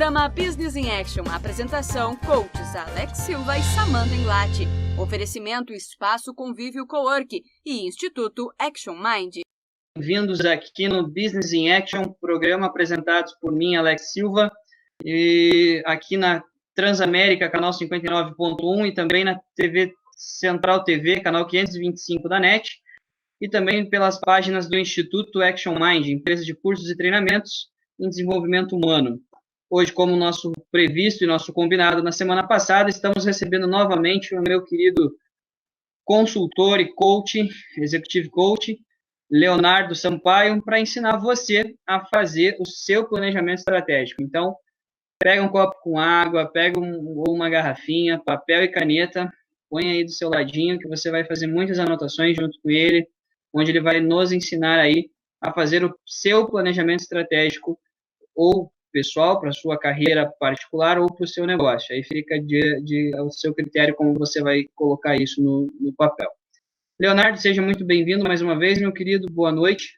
Programa Business in Action. Apresentação, coaches Alex Silva e Samantha Englati. Oferecimento Espaço Convívio Cowork e Instituto Action Mind. Bem-vindos aqui no Business in Action, programa apresentado por mim, Alex Silva, e aqui na Transamérica, canal 59.1, e também na TV Central TV, canal 525 da NET, e também pelas páginas do Instituto Action Mind, empresa de cursos e treinamentos em desenvolvimento humano. Hoje, como nosso previsto e nosso combinado na semana passada, estamos recebendo novamente o meu querido consultor e coach, executive coach, Leonardo Sampaio, para ensinar você a fazer o seu planejamento estratégico. Então, pega um copo com água, pega uma garrafinha, papel e caneta, põe aí do seu ladinho, que você vai fazer muitas anotações junto com ele, onde ele vai nos ensinar aí a fazer o seu planejamento estratégico, ou pessoal, para a sua carreira particular, ou para o seu negócio. Aí fica ao seu critério como você vai colocar isso no papel. Leonardo, seja muito bem-vindo mais uma vez, meu querido, boa noite.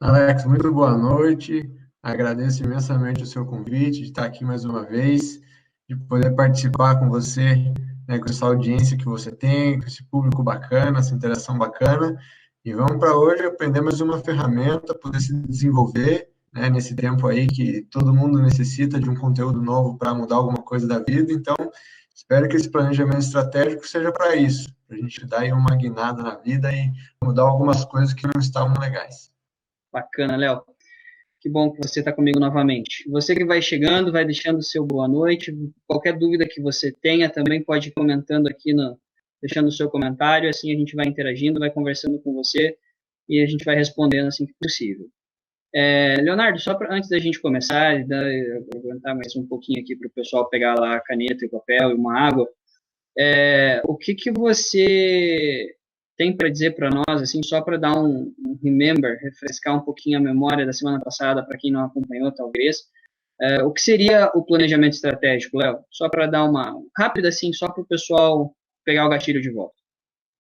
Alex, muito boa noite, agradeço imensamente o seu convite de estar aqui mais uma vez, de poder participar com você, né, com essa audiência que você tem, com esse público bacana, essa interação bacana, e vamos para hoje aprender mais uma ferramenta, poder se desenvolver, né, nesse tempo aí que todo mundo necessita de um conteúdo novo para mudar alguma coisa da vida, então espero que esse planejamento estratégico seja para isso, para a gente dar aí uma guinada na vida e mudar algumas coisas que não estavam legais. Bacana, Léo. Que bom que você está comigo novamente. Você que vai chegando, vai deixando o seu boa noite. Qualquer dúvida que você tenha, também pode ir comentando aqui, deixando o seu comentário, assim a gente vai interagindo, vai conversando com você e a gente vai respondendo assim que possível. Leonardo, só antes da gente começar, aguentar mais um pouquinho aqui para o pessoal pegar lá a caneta e o papel e uma água, o que você tem para dizer para nós, assim, só para dar um remember, refrescar um pouquinho a memória da semana passada, para quem não acompanhou, talvez, o que seria o planejamento estratégico, Léo? Só para dar uma rápida, assim, só para o pessoal pegar o gatilho de volta.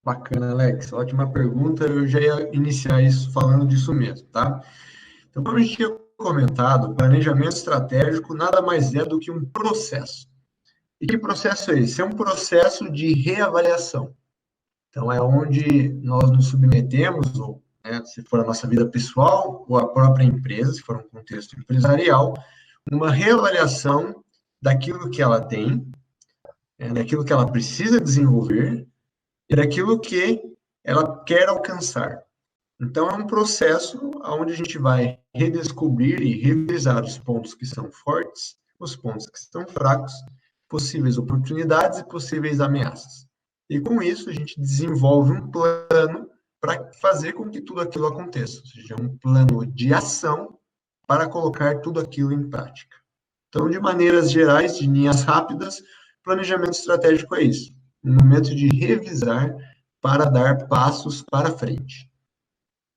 Bacana, Alex, ótima pergunta, eu já ia iniciar isso falando disso mesmo, tá? Então, como a gente tinha comentado, planejamento estratégico nada mais é do que um processo. E que processo é esse? É um processo de reavaliação. Então, é onde nós nos submetemos, ou, né, se for a nossa vida pessoal, ou a própria empresa, se for um contexto empresarial, uma reavaliação daquilo que ela tem, daquilo que ela precisa desenvolver e daquilo que ela quer alcançar. Então, é um processo onde a gente vai redescobrir e revisar os pontos que são fortes, os pontos que estão fracos, possíveis oportunidades e possíveis ameaças. E com isso, a gente desenvolve um plano para fazer com que tudo aquilo aconteça, ou seja, um plano de ação para colocar tudo aquilo em prática. Então, de maneiras gerais, de linhas rápidas, planejamento estratégico é isso, um momento de revisar para dar passos para frente.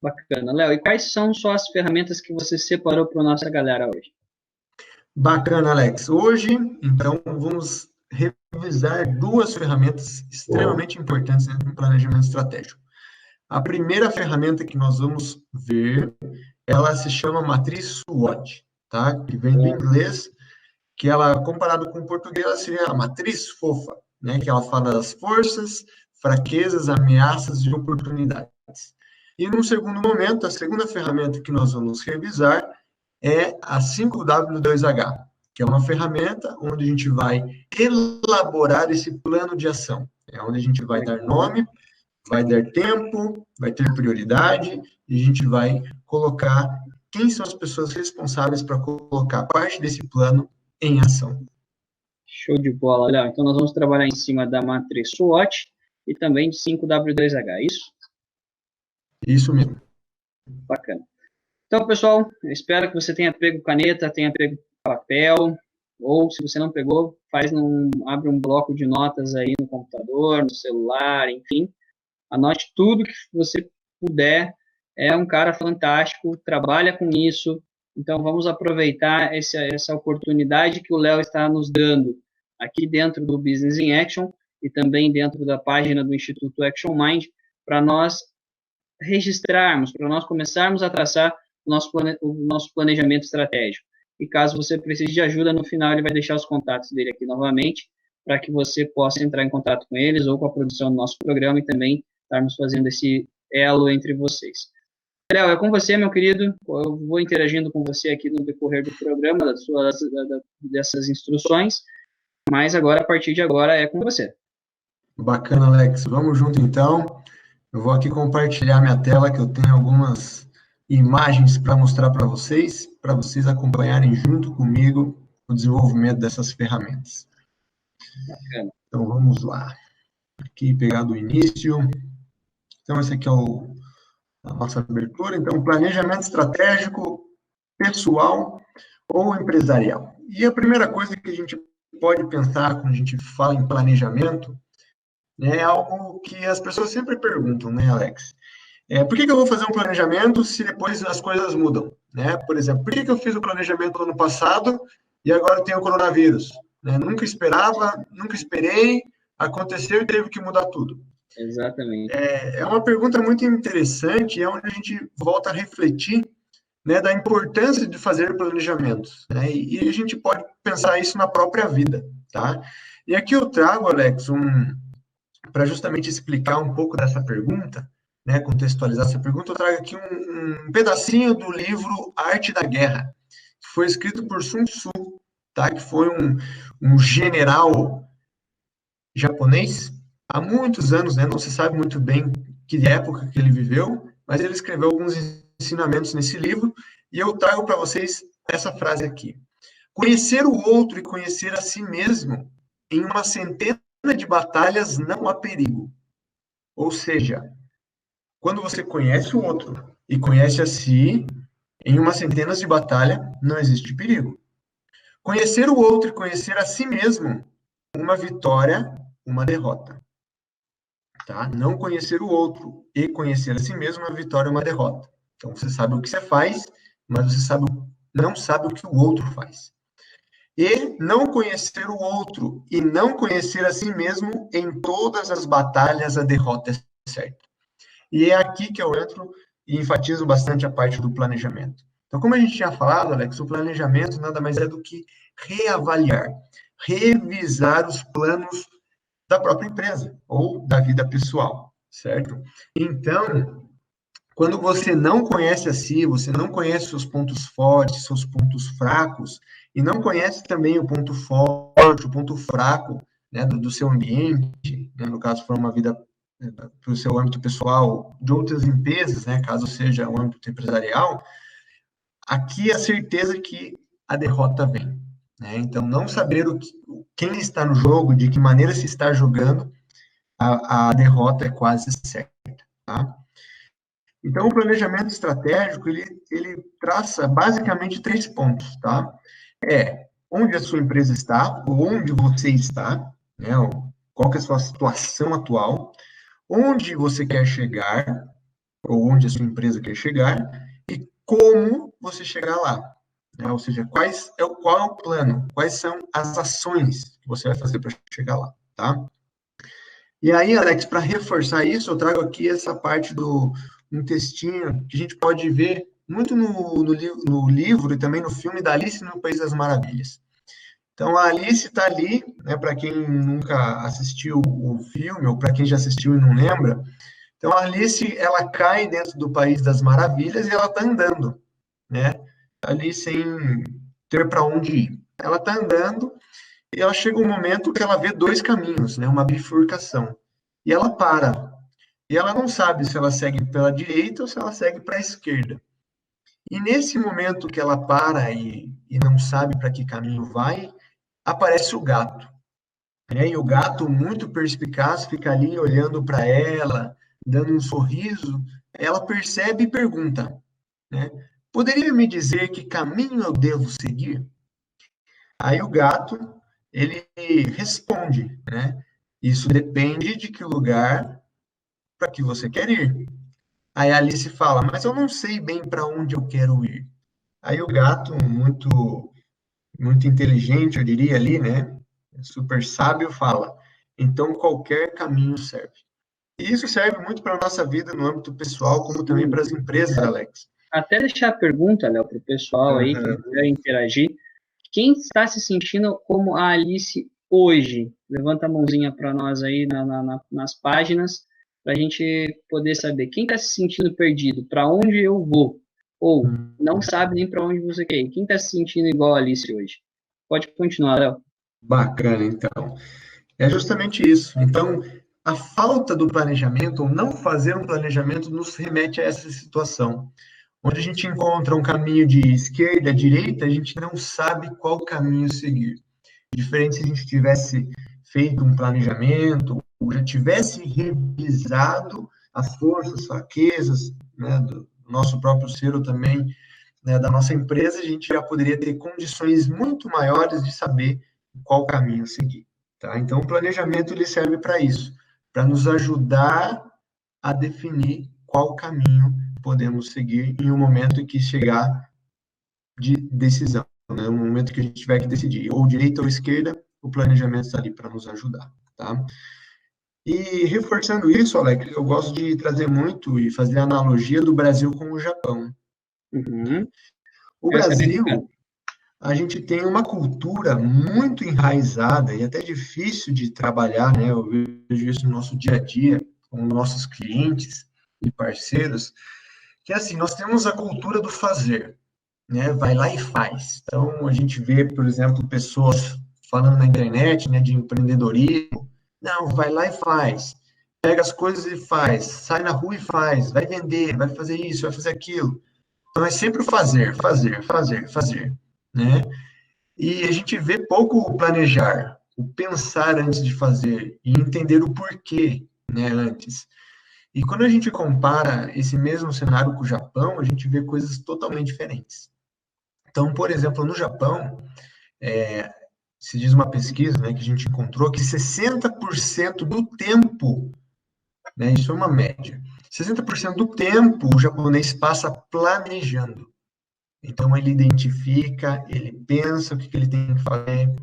Bacana. Léo, e quais são só as ferramentas que você separou para a nossa galera hoje? Bacana, Alex. Hoje, então, vamos revisar duas ferramentas extremamente importantes dentro do planejamento estratégico. A primeira ferramenta que nós vamos ver, ela se chama matriz SWOT, tá? Que vem do inglês, que ela, comparado com o português, ela seria a matriz fofa, né? Que ela fala das forças, fraquezas, ameaças e oportunidades. E num segundo momento, a segunda ferramenta que nós vamos revisar é a 5W2H, que é uma ferramenta onde a gente vai elaborar esse plano de ação. É onde a gente vai dar nome, vai dar tempo, vai ter prioridade, e a gente vai colocar quem são as pessoas responsáveis para colocar parte desse plano em ação. Show de bola, Léo. Então, nós vamos trabalhar em cima da matriz SWOT e também de 5W2H, é isso? Isso mesmo. Bacana. Então, pessoal, eu espero que você tenha pego caneta, tenha pego papel, ou se você não pegou, abre um bloco de notas aí no computador, no celular, enfim. Anote tudo que você puder. É um cara fantástico, trabalha com isso. Então, vamos aproveitar essa oportunidade que o Léo está nos dando aqui dentro do Business in Action e também dentro da página do Instituto Action Mind, para nós registrarmos, para nós começarmos a traçar o nosso planejamento estratégico. e caso você precise de ajuda, no final ele vai deixar os contatos dele aqui novamente, para que você possa entrar em contato com eles ou com a produção do nosso programa e também estarmos fazendo esse elo entre vocês. Léo, é com você, meu querido. Eu vou interagindo com você aqui no decorrer do programa, dessas instruções, mas agora, a partir de agora, é com você. Bacana, Alex. Vamos junto, então. Eu vou aqui compartilhar minha tela, que eu tenho algumas imagens para mostrar para vocês acompanharem junto comigo o desenvolvimento dessas ferramentas. Bacana. Então, vamos lá. Aqui, pegar do início. Então, esse aqui é a nossa abertura. Então, planejamento estratégico, pessoal ou empresarial. E a primeira coisa que a gente pode pensar quando a gente fala em planejamento, né, é algo que as pessoas sempre perguntam, né, Alex? Por que eu vou fazer um planejamento se depois as coisas mudam? Né? Por exemplo, por que eu fiz o planejamento no ano passado e agora tem o coronavírus? Né? Nunca esperava, nunca esperei, aconteceu e teve que mudar tudo. Exatamente. É uma pergunta muito interessante, é onde a gente volta a refletir, né, da importância de fazer planejamentos, né, e a gente pode pensar isso na própria vida, tá? E aqui eu trago, Alex, para justamente explicar um pouco dessa pergunta, né, contextualizar essa pergunta, eu trago aqui um pedacinho do livro Arte da Guerra, que foi escrito por Sun Tzu, tá? Que foi um general japonês, há muitos anos, né, não se sabe muito bem que época que ele viveu, mas ele escreveu alguns ensinamentos nesse livro, e eu trago para vocês essa frase aqui. Conhecer o outro e conhecer a si mesmo, em uma centena de batalhas não há perigo. Ou seja, quando você conhece o outro e conhece a si, em uma centena de batalha não existe perigo. Conhecer o outro e conhecer a si mesmo, uma vitória, uma derrota. Tá? Não conhecer o outro e conhecer a si mesmo, uma vitória, uma derrota. Então, você sabe o que você faz, mas você não sabe o que o outro faz. E não conhecer o outro e não conhecer a si mesmo, em todas as batalhas, a derrota é certa. E é aqui que eu entro e enfatizo bastante a parte do planejamento. Então, como a gente tinha falado, Alex, o planejamento nada mais é do que reavaliar, revisar os planos da própria empresa ou da vida pessoal, certo? Então, quando você não conhece a si, você não conhece seus pontos fortes, seus pontos fracos, e não conhece também o ponto forte, o ponto fraco, né, do seu ambiente, né, no caso for uma vida para o seu âmbito pessoal, de outras empresas, né, caso seja um âmbito empresarial, aqui é a certeza que a derrota vem. Né? Então, não saber quem está no jogo, de que maneira se está jogando, a derrota é quase certa. Tá? Então, o planejamento estratégico, ele traça basicamente 3 pontos. Tá? Onde a sua empresa está, ou onde você está, né? Qual que é a sua situação atual, onde você quer chegar, ou onde a sua empresa quer chegar, e como você chegar lá. Né? Ou seja, qual é o plano, quais são as ações que você vai fazer para chegar lá, tá? E aí, Alex, para reforçar isso, eu trago aqui essa parte um textinho que a gente pode ver muito no livro e também no filme da Alice no País das Maravilhas. Então, a Alice está ali, né, para quem nunca assistiu o filme, ou para quem já assistiu e não lembra. Então, a Alice, ela cai dentro do País das Maravilhas e ela está andando, né? Ali sem ter para onde ir. Ela está andando e ela chega um momento que ela vê 2 caminhos, né? Uma bifurcação. E ela para. E ela não sabe se ela segue pela direita ou se ela segue para a esquerda. E nesse momento que ela para e não sabe para que caminho vai, aparece o gato. Né? E o gato, muito perspicaz, fica ali olhando para ela, dando um sorriso. Ela percebe e pergunta, né? Poderia me dizer que caminho eu devo seguir? Aí o gato, ele responde, né? Isso depende de que lugar para que você quer ir. Aí a Alice fala, mas eu não sei bem para onde eu quero ir. Aí o gato, muito, muito inteligente, eu diria ali, né? Super sábio, fala, então qualquer caminho serve. E isso serve muito para a nossa vida no âmbito pessoal, como também para as empresas, Alex. até deixar a pergunta, Léo, para o pessoal aí que quiser interagir. Quem está se sentindo como a Alice hoje? Levanta a mãozinha para nós aí nas páginas, para a gente poder saber. Quem está se sentindo perdido? Para onde eu vou? Ou não sabe nem para onde você quer ir? Quem está se sentindo igual a Alice hoje? Pode continuar, Léo. Bacana, então. É justamente isso. Então, a falta do planejamento, ou não fazer um planejamento, nos remete a essa situação. Onde a gente encontra um caminho de esquerda a direita, a gente não sabe qual caminho seguir. Diferente se a gente tivesse feito um planejamento, ou já tivesse revisado as forças, fraquezas, né, do nosso próprio ser ou também, né, da nossa empresa, a gente já poderia ter condições muito maiores de saber qual caminho seguir. Tá? Então, o planejamento ele serve para isso, para nos ajudar a definir qual caminho podemos seguir em um momento em que chegar de decisão, né? Um momento que a gente tiver que decidir, ou direita ou esquerda, o planejamento está ali para nos ajudar, tá? E reforçando isso, Alex, eu gosto de trazer muito e fazer a analogia do Brasil com o Japão. O Brasil, a gente tem uma cultura muito enraizada e até difícil de trabalhar, né? Eu vejo isso no nosso dia a dia, com nossos clientes e parceiros, que assim, nós temos a cultura do fazer, né? Vai lá e faz. Então, a gente vê, por exemplo, pessoas falando na internet, né, de empreendedorismo. Não, vai lá e faz. Pega as coisas e faz. Sai na rua e faz. Vai vender, vai fazer isso, vai fazer aquilo. Então, é sempre o fazer, né? E a gente vê pouco o planejar, o pensar antes de fazer e entender o porquê, né, antes. E quando a gente compara esse mesmo cenário com o Japão, a gente vê coisas totalmente diferentes. Então, por exemplo, no Japão, se diz uma pesquisa, né, que a gente encontrou que 60% do tempo, né, isso é uma média, 60% do tempo o japonês passa planejando. Então, ele identifica, ele pensa o que ele tem que fazer,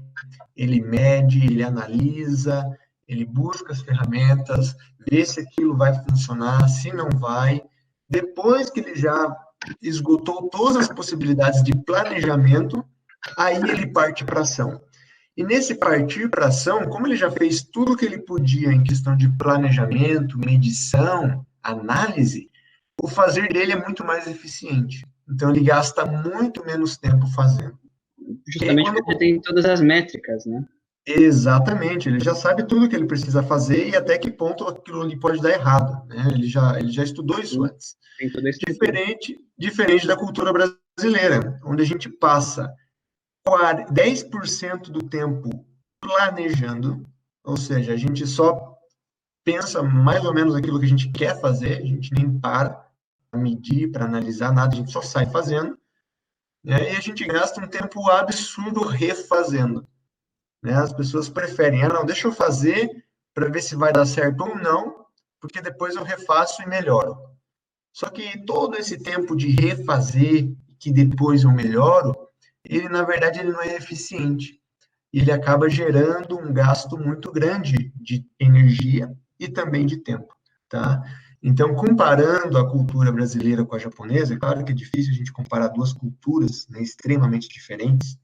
ele mede, ele analisa, ele busca as ferramentas, vê se aquilo vai funcionar, se não vai. Depois que ele já esgotou todas as possibilidades de planejamento, aí ele parte para ação. E nesse partir para ação, como ele já fez tudo o que ele podia em questão de planejamento, medição, análise, o fazer dele é muito mais eficiente. Então, ele gasta muito menos tempo fazendo. Justamente porque tem todas as métricas, né? Exatamente, ele já sabe tudo que ele precisa fazer e até que ponto aquilo ali pode dar errado, né? Ele já estudou isso antes. Diferente da cultura brasileira, onde a gente passa 10% do tempo planejando, ou seja, a gente só pensa mais ou menos aquilo que a gente quer fazer, a gente nem para medir, para analisar nada, a gente só sai fazendo, né? E a gente gasta um tempo absurdo refazendo. Né? As pessoas preferem, não, deixa eu fazer para ver se vai dar certo ou não, porque depois eu refaço e melhoro. Só que todo esse tempo de refazer, que depois eu melhoro, ele, na verdade, ele não é eficiente. Ele acaba gerando um gasto muito grande de energia e também de tempo, tá? Então, comparando a cultura brasileira com a japonesa, é claro que é difícil a gente comparar duas culturas, né, extremamente diferentes,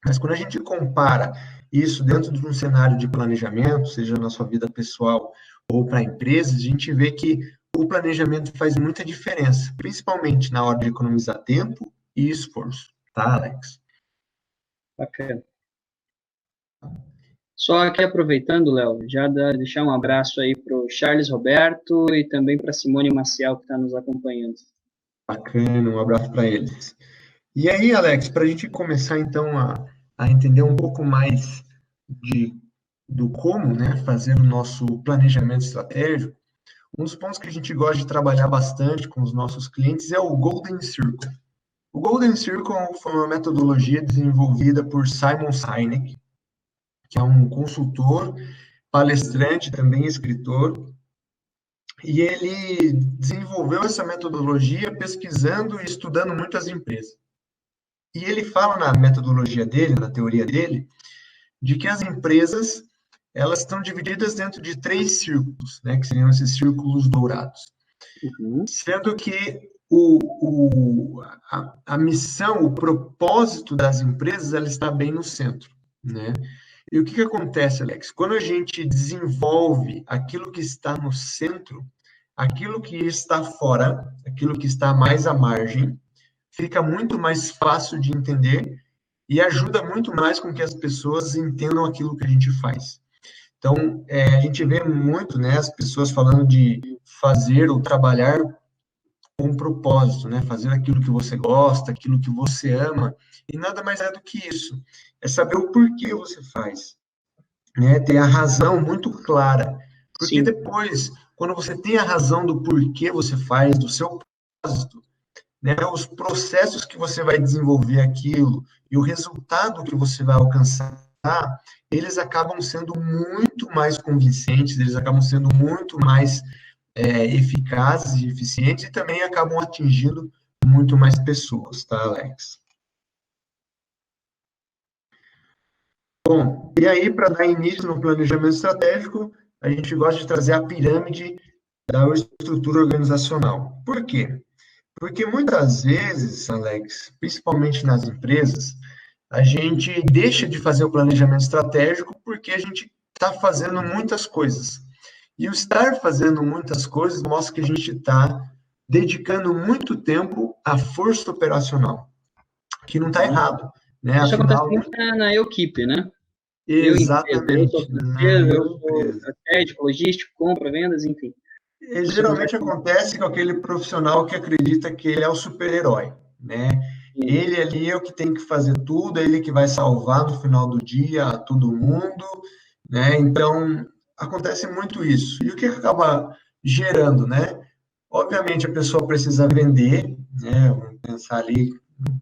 mas quando a gente compara isso dentro de um cenário de planejamento, seja na sua vida pessoal ou para empresas, a gente vê que o planejamento faz muita diferença, principalmente na hora de economizar tempo e esforço. Tá, Alex? Bacana. Só aqui aproveitando, Léo, já deixar um abraço aí para o Charles Roberto e também para a Simone Maciel, que está nos acompanhando. Bacana, um abraço para eles. E aí, Alex, para a gente começar, então, a entender um pouco mais do como, né, fazer o nosso planejamento estratégico, um dos pontos que a gente gosta de trabalhar bastante com os nossos clientes é o Golden Circle. O Golden Circle foi uma metodologia desenvolvida por Simon Sinek, que é um consultor, palestrante, também escritor, e ele desenvolveu essa metodologia pesquisando e estudando muitas empresas. E ele fala na metodologia dele, na teoria dele, de que as empresas, elas estão divididas dentro de 3 círculos, né, que seriam esses círculos dourados. Sendo que a missão, o propósito das empresas, ela está bem no centro, né? E o que acontece, Alex? Quando a gente desenvolve aquilo que está no centro, aquilo que está fora, aquilo que está mais à margem, fica muito mais fácil de entender e ajuda muito mais com que as pessoas entendam aquilo que a gente faz. Então, a gente vê muito, né, as pessoas falando de fazer ou trabalhar com um propósito, né, fazer aquilo que você gosta, aquilo que você ama, e nada mais é do que isso. É saber o porquê você faz, né, ter a razão muito clara. Porque Sim. depois, quando você tem a razão do porquê você faz, do seu propósito, né, os processos que você vai desenvolver aquilo e o resultado que você vai alcançar, eles acabam sendo muito mais convincentes, eles acabam sendo muito mais eficazes e eficientes e também acabam atingindo muito mais pessoas, tá, Alex? Bom, e aí, para dar início no planejamento estratégico, a gente gosta de trazer a pirâmide da estrutura organizacional. Por quê? Porque muitas vezes, Alex, principalmente nas empresas, a gente deixa de fazer o planejamento estratégico porque a gente está fazendo muitas coisas. E o estar fazendo muitas coisas mostra que a gente está dedicando muito tempo à força operacional, que não está errado, né? Isso Afinal, acontece muito na equipe, né? exatamente, Eu sou na financeiro, eu sou empresa. estratégico, logístico, compra, vendas, enfim. Geralmente acontece com aquele profissional que acredita que ele é o super-herói, né? Ele ali é o que tem que fazer tudo, é ele que vai salvar no final do dia a todo mundo, né? Então, acontece muito isso. E o que acaba gerando, né? Obviamente, a pessoa precisa vender, né? Vamos pensar ali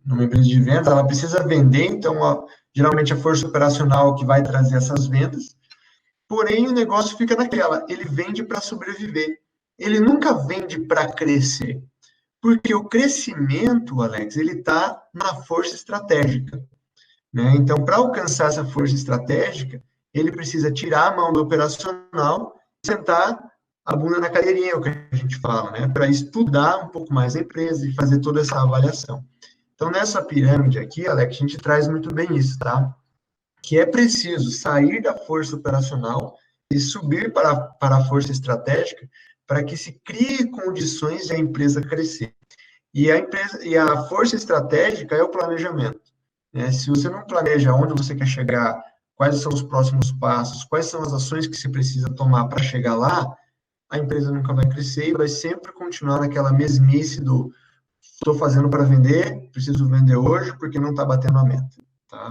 numa empresa de vendas, ela precisa vender, então, geralmente, a força operacional que vai trazer essas vendas, porém, o negócio fica naquela, ele vende para sobreviver. Ele nunca vende para crescer. Porque o crescimento, Alex, ele está na força estratégica, né? Então, para alcançar essa força estratégica, ele precisa tirar a mão do operacional, sentar a bunda na cadeirinha, é o que a gente fala, né? Para estudar um pouco mais a empresa e fazer toda essa avaliação. Então, nessa pirâmide aqui, Alex, a gente traz muito bem isso, tá? Que é preciso sair da força operacional e subir para a força estratégica para que se crie condições de a empresa crescer. E a força estratégica é o planejamento, né? Se você não planeja onde você quer chegar, quais são os próximos passos, quais são as ações que você precisa tomar para chegar lá, a empresa nunca vai crescer e vai sempre continuar naquela mesmice do estou fazendo para vender, preciso vender hoje porque não está batendo a meta, tá?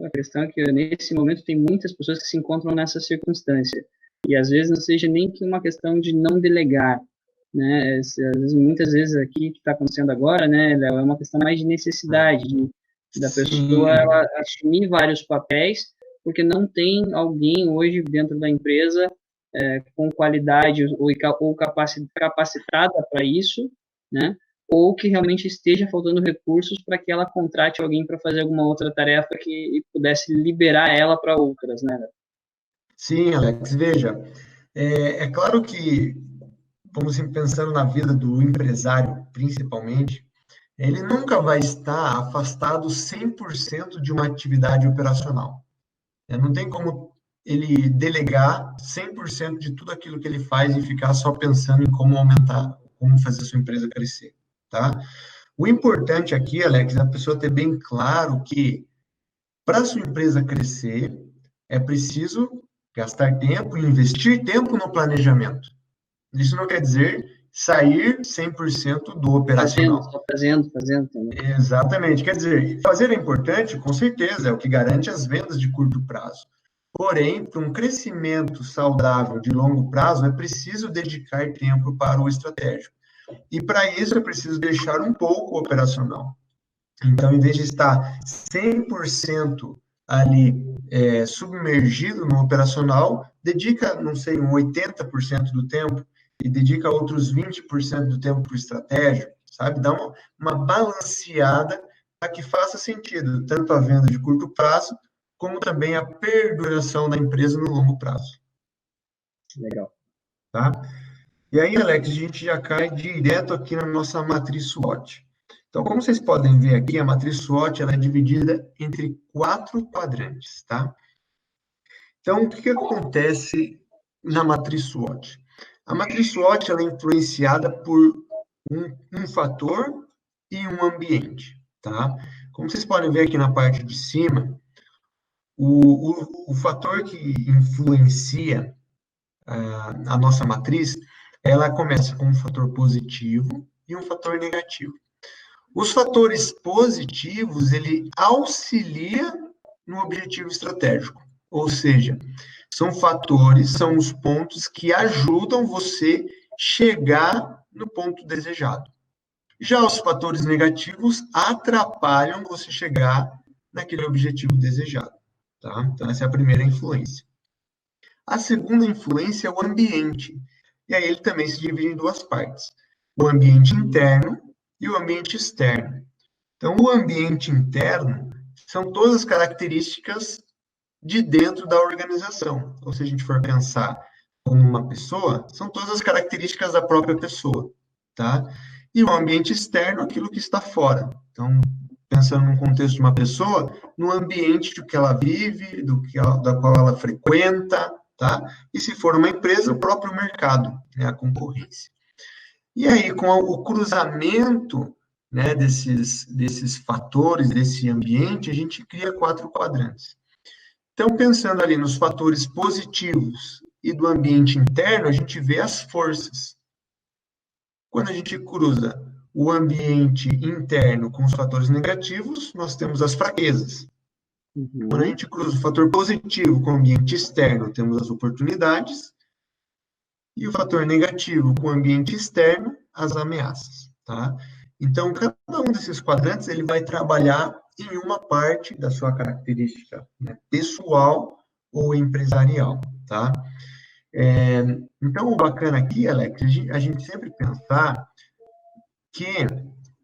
A questão é que nesse momento tem muitas pessoas que se encontram nessa circunstância. E às vezes não seja nem que uma questão de não delegar, né? Muitas vezes aqui que está acontecendo agora, né, é uma questão mais de necessidade da pessoa ela assumir vários papéis, porque não tem alguém hoje dentro da empresa com qualidade ou capacitada para isso, né? Ou que realmente esteja faltando recursos para que ela contrate alguém para fazer alguma outra tarefa que pudesse liberar ela para outras, né? Sim, Alex, veja, é claro que, vamos pensando na vida do empresário, principalmente, ele nunca vai estar afastado 100% de uma atividade operacional. Não tem como ele delegar 100% de tudo aquilo que ele faz e ficar só pensando em como aumentar, como fazer a sua empresa crescer, tá? O importante aqui, Alex, é a pessoa ter bem claro que para a sua empresa crescer, é preciso gastar tempo e investir tempo no planejamento. Isso não quer dizer sair 100% do operacional. Só fazendo também. Exatamente. Quer dizer, fazer é importante, com certeza, é o que garante as vendas de curto prazo. Porém, para um crescimento saudável de longo prazo, é preciso dedicar tempo para o estratégico. E para isso é preciso deixar um pouco o operacional. Então, em vez de estar 100% ali submergido no operacional, dedica, não sei, um 80% do tempo e dedica outros 20% do tempo para o estratégico, sabe? Dá uma balanceada para que faça sentido, tanto a venda de curto prazo, como também a perduração da empresa no longo prazo. Legal. Tá? E aí, Alex, a gente já cai direto aqui na nossa matriz SWOT. Então, como vocês podem ver aqui, a matriz SWOT ela é dividida entre 4 quadrantes, tá? Então, o que acontece na matriz SWOT? A matriz SWOT ela é influenciada por um fator e um ambiente, tá? Como vocês podem ver aqui na parte de cima, o fator que influencia a nossa matriz, ela começa com um fator positivo e um fator negativo. Os fatores positivos, ele auxilia no objetivo estratégico, ou seja, são fatores, são os pontos que ajudam você chegar no ponto desejado. Já os fatores negativos atrapalham você chegar naquele objetivo desejado, tá? Então, essa é a primeira influência. A segunda influência é o ambiente, e aí ele também se divide em 2 partes, o ambiente interno e o ambiente externo. Então, o ambiente interno são todas as características de dentro da organização, ou se a gente for pensar como uma pessoa, são todas as características da própria pessoa, tá? E o ambiente externo, aquilo que está fora. Então, pensando no contexto de uma pessoa, no ambiente do que ela vive, da qual ela frequenta, tá? E se for uma empresa, o próprio mercado, né, a concorrência. E aí, com o cruzamento, né, desses fatores, desse ambiente, a gente cria 4 quadrantes. Então, pensando ali nos fatores positivos e do ambiente interno, a gente vê as forças. Quando a gente cruza o ambiente interno com os fatores negativos, nós temos as fraquezas. Quando a gente cruza o fator positivo com o ambiente externo, temos as oportunidades. E o fator negativo com o ambiente externo, as ameaças, tá? Então, cada um desses quadrantes, ele vai trabalhar em uma parte da sua característica, né, pessoal ou empresarial, tá? Então, o bacana aqui, Alex, a gente sempre pensar que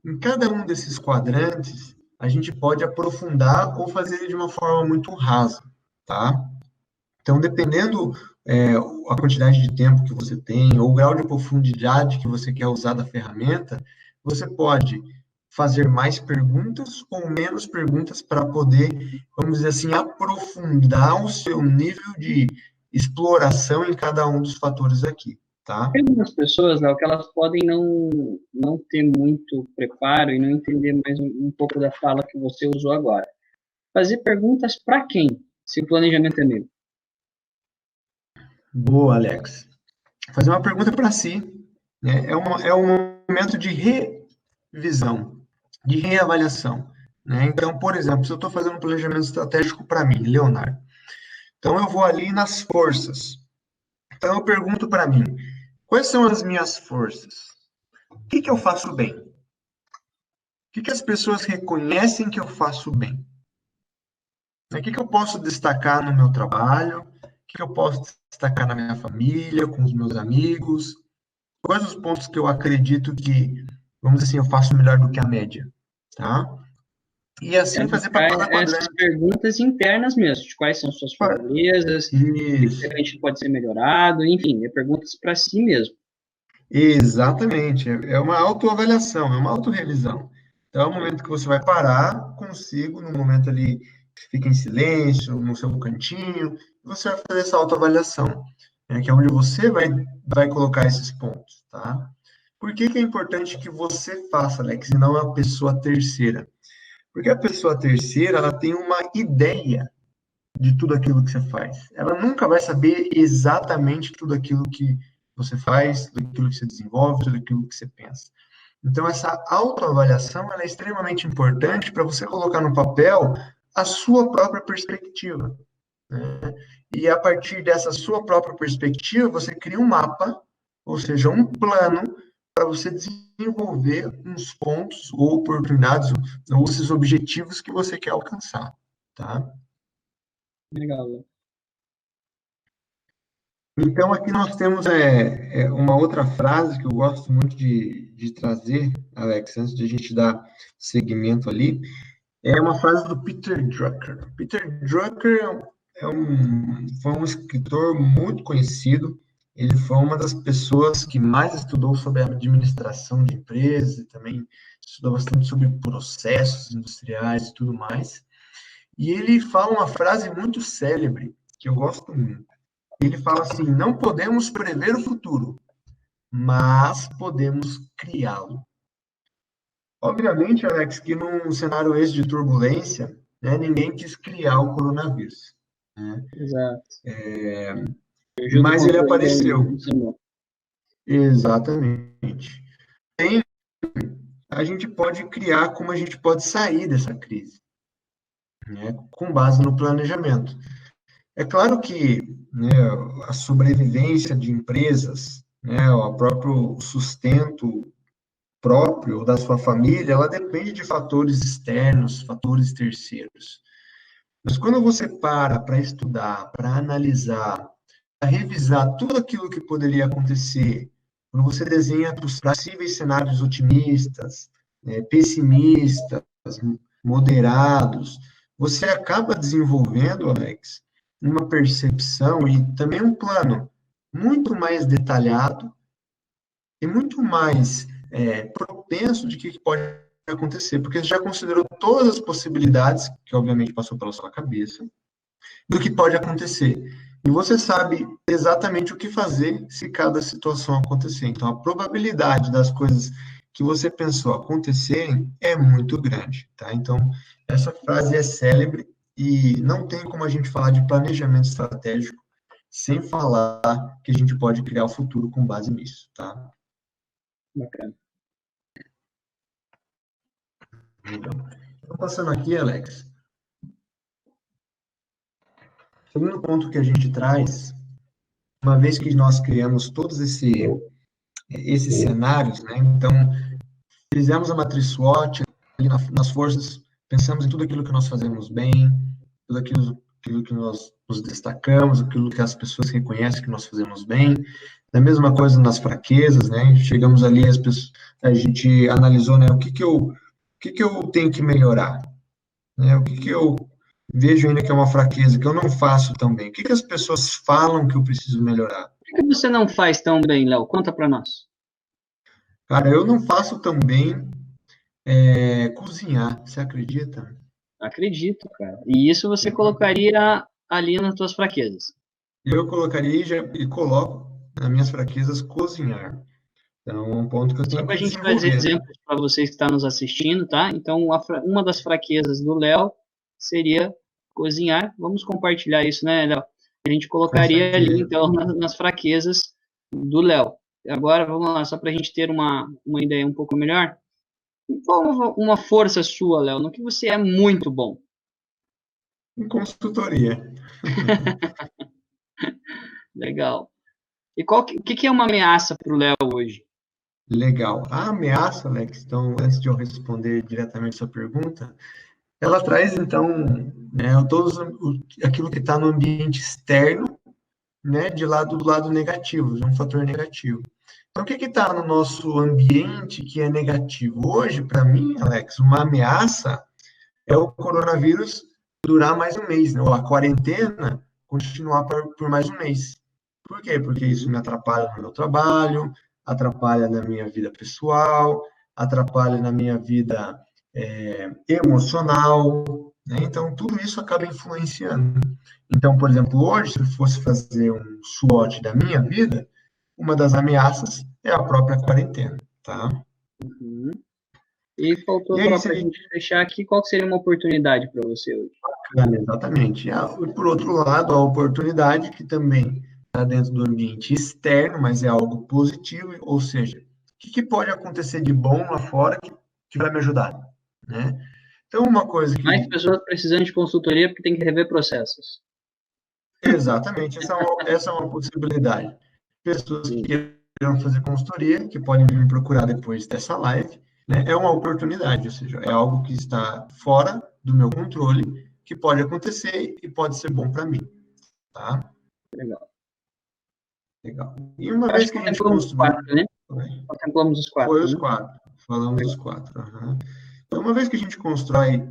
em cada um desses quadrantes, a gente pode aprofundar ou fazer ele de uma forma muito rasa, tá? Então, dependendo a quantidade de tempo que você tem, ou o grau de profundidade que você quer usar da ferramenta, você pode fazer mais perguntas ou menos perguntas para poder, vamos dizer assim, aprofundar o seu nível de exploração em cada um dos fatores aqui, tá? Tem algumas pessoas, Léo, que elas podem não ter muito preparo e não entender mais um pouco da fala que você usou agora. Fazer perguntas para quem, se o planejamento é meu? Boa, Alex. Fazer uma pergunta para si, né? É um momento de revisão, de reavaliação, né? Então, por exemplo, se eu estou fazendo um planejamento estratégico para mim, Leonardo, então eu vou ali nas forças. Então eu pergunto para mim, quais são as minhas forças? O que eu faço bem? O que as pessoas reconhecem que eu faço bem? O que eu posso destacar no meu trabalho? O que eu posso destacar na minha família, com os meus amigos? Quais os pontos que eu acredito que, vamos dizer assim, eu faço melhor do que a média, tá? E assim fazer para cada quadrante. Essas perguntas internas mesmo, de quais são suas fortalezas, o que a gente pode ser melhorado, enfim, perguntas para si mesmo. Exatamente, é uma autoavaliação, é uma autorrevisão. Então, é o momento que você vai parar consigo, no momento ali que fica em silêncio, no seu cantinho, e você vai fazer essa autoavaliação, né, que é onde você vai colocar esses pontos, tá? Por que é importante que você faça, Alex, e não a pessoa terceira? Porque a pessoa terceira, ela tem uma ideia de tudo aquilo que você faz. Ela nunca vai saber exatamente tudo aquilo que você faz, tudo aquilo que você desenvolve, tudo aquilo que você pensa. Então, essa autoavaliação, ela é extremamente importante para você colocar no papel a sua própria perspectiva, né? E a partir dessa sua própria perspectiva, você cria um mapa, ou seja, um plano para você desenvolver uns pontos ou oportunidades ou esses objetivos que você quer alcançar, tá? Legal. Então, aqui nós temos uma outra frase que eu gosto muito de trazer, Alex, antes de a gente dar seguimento ali, é uma frase do Peter Drucker. Peter Drucker foi um escritor muito conhecido, ele foi uma das pessoas que mais estudou sobre a administração de empresas e também estudou bastante sobre processos industriais e tudo mais. E ele fala uma frase muito célebre, que eu gosto muito. Ele fala assim: não podemos prever o futuro, mas podemos criá-lo. Obviamente, Alex, que num cenário esse de turbulência, né, ninguém quis criar o coronavírus, né? Exato. Mas ele apareceu. Exatamente. A gente pode criar como a gente pode sair dessa crise, né, com base no planejamento. É claro que, né, a sobrevivência de empresas, né, o próprio sustento próprio da sua família, ela depende de fatores externos, fatores terceiros. Mas quando você para estudar, para analisar, para revisar tudo aquilo que poderia acontecer, quando você desenha os possíveis cenários otimistas, pessimistas, moderados, você acaba desenvolvendo, Alex, uma percepção e também um plano muito mais detalhado e muito mais propenso de que pode acontecer, porque você já considerou todas as possibilidades, que obviamente passou pela sua cabeça, do que pode acontecer. E você sabe exatamente o que fazer se cada situação acontecer. Então, a probabilidade das coisas que você pensou acontecerem é muito grande, tá? Então, essa frase é célebre e não tem como a gente falar de planejamento estratégico sem falar que a gente pode criar o futuro com base nisso, tá? Bacana. Então, passando aqui, Alex, o segundo ponto que a gente traz, uma vez que nós criamos todos esses cenários, né? Então, fizemos a matriz SWOT ali nas forças, pensamos em tudo aquilo que nós fazemos bem, tudo aquilo que nós nos destacamos, aquilo que as pessoas reconhecem que nós fazemos bem. Da mesma coisa nas fraquezas, né? Chegamos ali, a gente analisou, né? O que eu tenho que melhorar, né? O que eu vejo ainda que é uma fraqueza, que eu não faço tão bem. O que as pessoas falam que eu preciso melhorar? O que você não faz tão bem, Léo? Conta para nós. Cara, eu não faço tão bem cozinhar, você acredita? Acredito, cara. E isso você colocaria ali nas suas fraquezas? Eu colocaria e coloco nas minhas fraquezas cozinhar. Então, um ponto que eu tenho Só para a que gente trazer desenvolver. exemplos para vocês que estão nos assistindo, tá? Então, uma das fraquezas do Léo seria cozinhar. Vamos compartilhar isso, né, Léo? A gente colocaria ali, então, nas fraquezas do Léo. Agora, vamos lá, só para a gente ter uma ideia um pouco melhor. Qual uma força sua, Léo, no que você é muito bom? Em consultoria. Legal. E o que é uma ameaça para o Léo hoje? Legal. A ameaça, Alex, então, antes de eu responder diretamente a sua pergunta, ela traz, então, né, aquilo que está no ambiente externo, né, do lado negativo, de um fator negativo. Então, o que está no nosso ambiente que é negativo? Hoje, para mim, Alex, uma ameaça é o coronavírus durar mais um mês, né, ou a quarentena continuar por mais um mês. Por quê? Porque isso me atrapalha no meu trabalho, atrapalha na minha vida pessoal, atrapalha na minha vida emocional, né? Então, tudo isso acaba influenciando. Então, por exemplo, hoje, se eu fosse fazer um SWOT da minha vida, uma das ameaças é a própria quarentena, tá? Uhum. E faltou para a gente fechar aqui, qual seria uma oportunidade para você hoje? Bacana, exatamente. E, por outro lado, a oportunidade que também está dentro do ambiente externo, mas é algo positivo, ou seja, o que pode acontecer de bom lá fora que vai me ajudar, né? Então, uma coisa que... Mais pessoas precisando de consultoria porque tem que rever processos. Exatamente, essa é uma possibilidade. Pessoas que queiram fazer consultoria, que podem vir me procurar depois dessa live, né? É uma oportunidade, ou seja, é algo que está fora do meu controle, que pode acontecer e pode ser bom para mim, tá? Legal. E uma vez que a gente construiu... né? Contemplamos os 4. Foi os 4. Falamos dos 4. Uhum. Então, uma vez que a gente constrói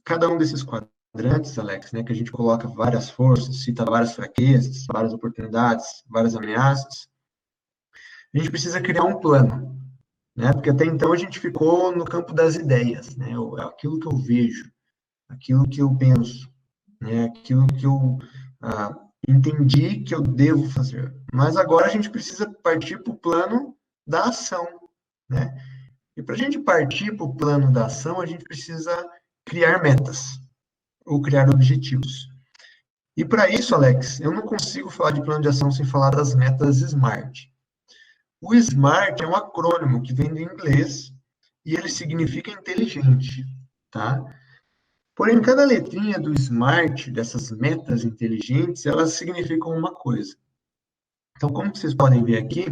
cada um desses 4 quadrantes, Alex, né, que a gente coloca várias forças, cita várias fraquezas, várias oportunidades, várias ameaças, a gente precisa criar um plano, né? Porque até então a gente ficou no campo das ideias, né? Aquilo que eu vejo, aquilo que eu penso, né? Aquilo que eu entendi que eu devo fazer. Mas agora a gente precisa partir para o plano da ação, né? E para a gente partir para o plano da ação, a gente precisa criar metas ou criar objetivos. E para isso, Alex, eu não consigo falar de plano de ação sem falar das metas SMART. O SMART é um acrônimo que vem do inglês e ele significa inteligente, tá? Porém, cada letrinha do SMART, dessas metas inteligentes, elas significam uma coisa. Então, como vocês podem ver aqui,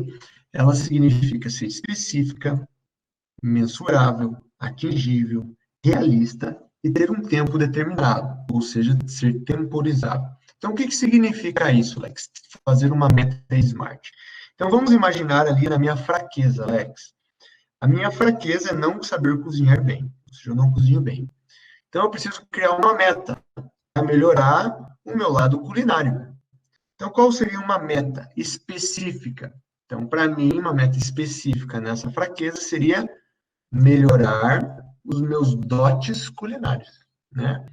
ela significa ser específica, mensurável, atingível, realista e ter um tempo determinado, ou seja, ser temporizado. Então, o que significa isso, Alex? Fazer uma meta SMART. Então, vamos imaginar ali na minha fraqueza, Alex. A minha fraqueza é não saber cozinhar bem, ou seja, eu não cozinho bem. Então, eu preciso criar uma meta para melhorar o meu lado culinário. Então, qual seria uma meta específica? Então, para mim, uma meta específica nessa fraqueza seria melhorar os meus dotes culinários, né?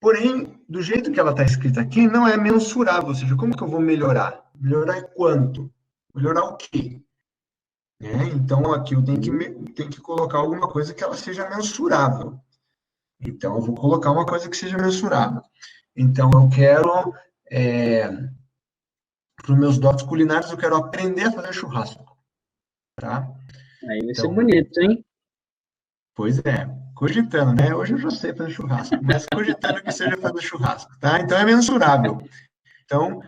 Porém, do jeito que ela está escrita aqui, não é mensurável, ou seja, como que eu vou melhorar? Melhorar quanto? Melhorar o quê? Então, aqui eu tenho que colocar alguma coisa que ela seja mensurável. Então, eu vou colocar uma coisa que seja mensurável. Então, eu quero, para os meus dotes culinários, eu quero aprender a fazer churrasco, tá? Aí vai ser bonito, hein? Pois é, cogitando, né? Hoje eu já sei fazer churrasco, mas cogitando que seja fazer churrasco, tá? Então, é mensurável. Então,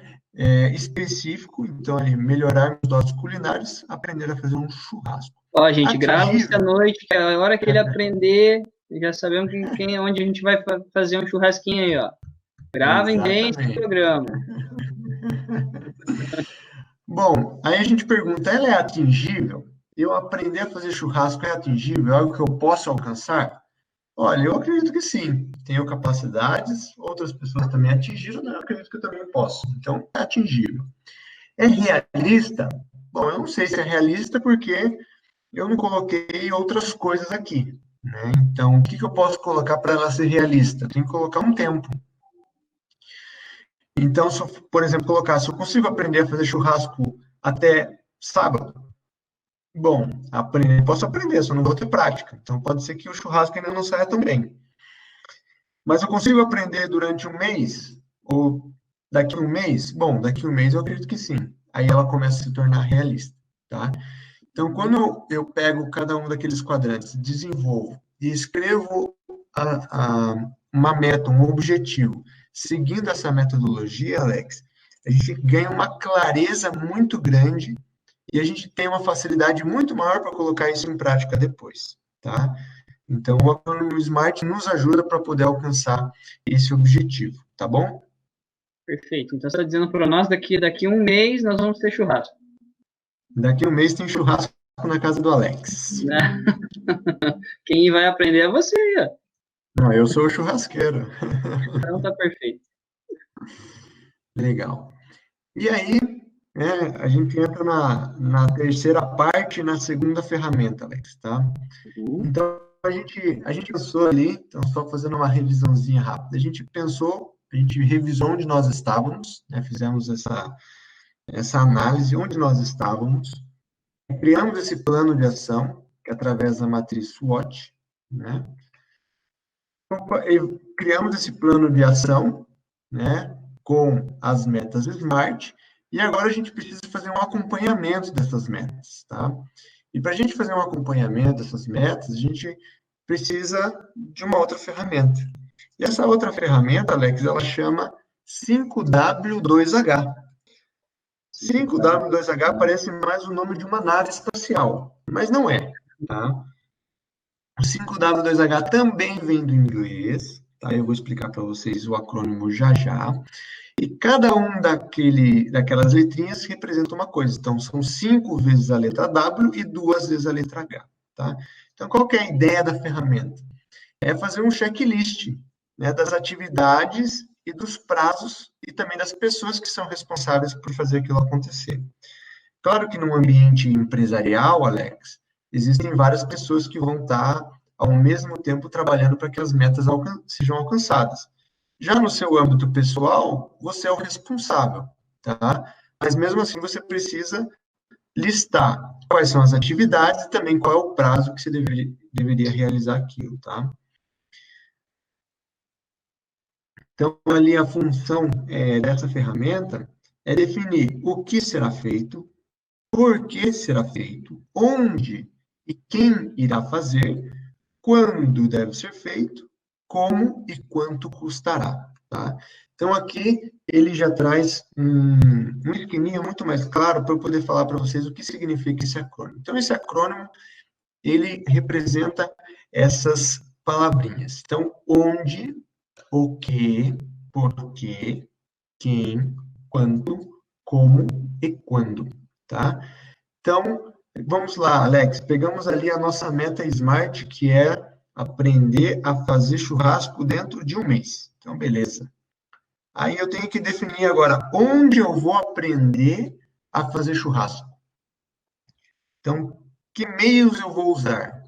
específico, então, ali, melhorar meus dotes culinários, aprender a fazer um churrasco. Ó, gente, grava essa noite, que a hora que ele aprender, já sabemos onde a gente vai fazer um churrasquinho aí, ó. Gravem bem esse programa. Bom, aí a gente pergunta, ela é atingível? Eu aprender a fazer churrasco é atingível? É algo que eu posso alcançar? Olha, eu acredito que sim. Tenho capacidades, outras pessoas também atingiram, mas eu acredito que eu também posso. Então, é atingível. É realista? Bom, eu não sei se é realista porque eu não coloquei outras coisas aqui, né? Então, o que eu posso colocar para ela ser realista? Eu tenho que colocar um tempo. Então, se eu, por exemplo, colocar, se eu consigo aprender a fazer churrasco até sábado, bom, posso aprender, só não vou ter prática. Então, pode ser que o churrasco ainda não saia tão bem. Mas eu consigo aprender durante um mês? Ou daqui a um mês? Bom, daqui a um mês eu acredito que sim. Aí ela começa a se tornar realista, tá? Então, quando eu pego cada um daqueles quadrantes, desenvolvo e escrevo uma meta, um objetivo, seguindo essa metodologia, Alex, a gente ganha uma clareza muito grande e a gente tem uma facilidade muito maior para colocar isso em prática depois, tá? Então, o acrônimo SMART nos ajuda para poder alcançar esse objetivo, tá bom? Perfeito. Então, você está dizendo para nós, daqui a um mês, nós vamos ter churrasco. Daqui a um mês tem churrasco na casa do Alex. Quem vai aprender é você. Não, eu sou o churrasqueiro. Então, tá perfeito. Legal. E aí, a gente entra na terceira parte, na segunda ferramenta, Alex, tá? Então, a gente pensou ali, então, só fazendo uma revisãozinha rápida, a gente revisou onde nós estávamos, né? Fizemos essa análise, onde nós estávamos, criamos esse plano de ação, que é através da matriz SWOT, né? Criamos esse plano de ação, né, com as metas SMART, e agora a gente precisa fazer um acompanhamento dessas metas, tá? E para a gente fazer um acompanhamento dessas metas, a gente precisa de uma outra ferramenta. E essa outra ferramenta, Alex, ela chama 5W2H. 5W2H parece mais o nome de uma nave espacial, mas não é, tá? O 5W2H também vem do inglês, tá? Eu vou explicar para vocês o acrônimo já. E cada um daquelas letrinhas representa uma coisa. Então, são 5 vezes a letra W e 2 vezes a letra H, tá? Então, qual que é a ideia da ferramenta? É fazer um checklist né, das atividades e dos prazos e também das pessoas que são responsáveis por fazer aquilo acontecer. Claro que no ambiente empresarial, Alex, existem várias pessoas que vão estar ao mesmo tempo trabalhando para que as metas sejam alcançadas. Já no seu âmbito pessoal, você é o responsável, tá? Mas mesmo assim você precisa listar quais são as atividades e também qual é o prazo que você deveria realizar aquilo, tá? Então, ali a função dessa ferramenta é definir o que será feito, por que será feito, onde e quem irá fazer, quando deve ser feito, como e quanto custará, tá? Então, aqui ele já traz um esqueminha muito mais claro para eu poder falar para vocês o que significa esse acrônimo. Então, esse acrônimo, ele representa essas palavrinhas. Então, onde, o que, por quê, quem, quanto, como e quando, tá? Então, vamos lá, Alex, pegamos ali a nossa meta SMART, que é aprender a fazer churrasco dentro de um mês. Então, beleza. Aí eu tenho que definir agora onde eu vou aprender a fazer churrasco. Então, que meios eu vou usar?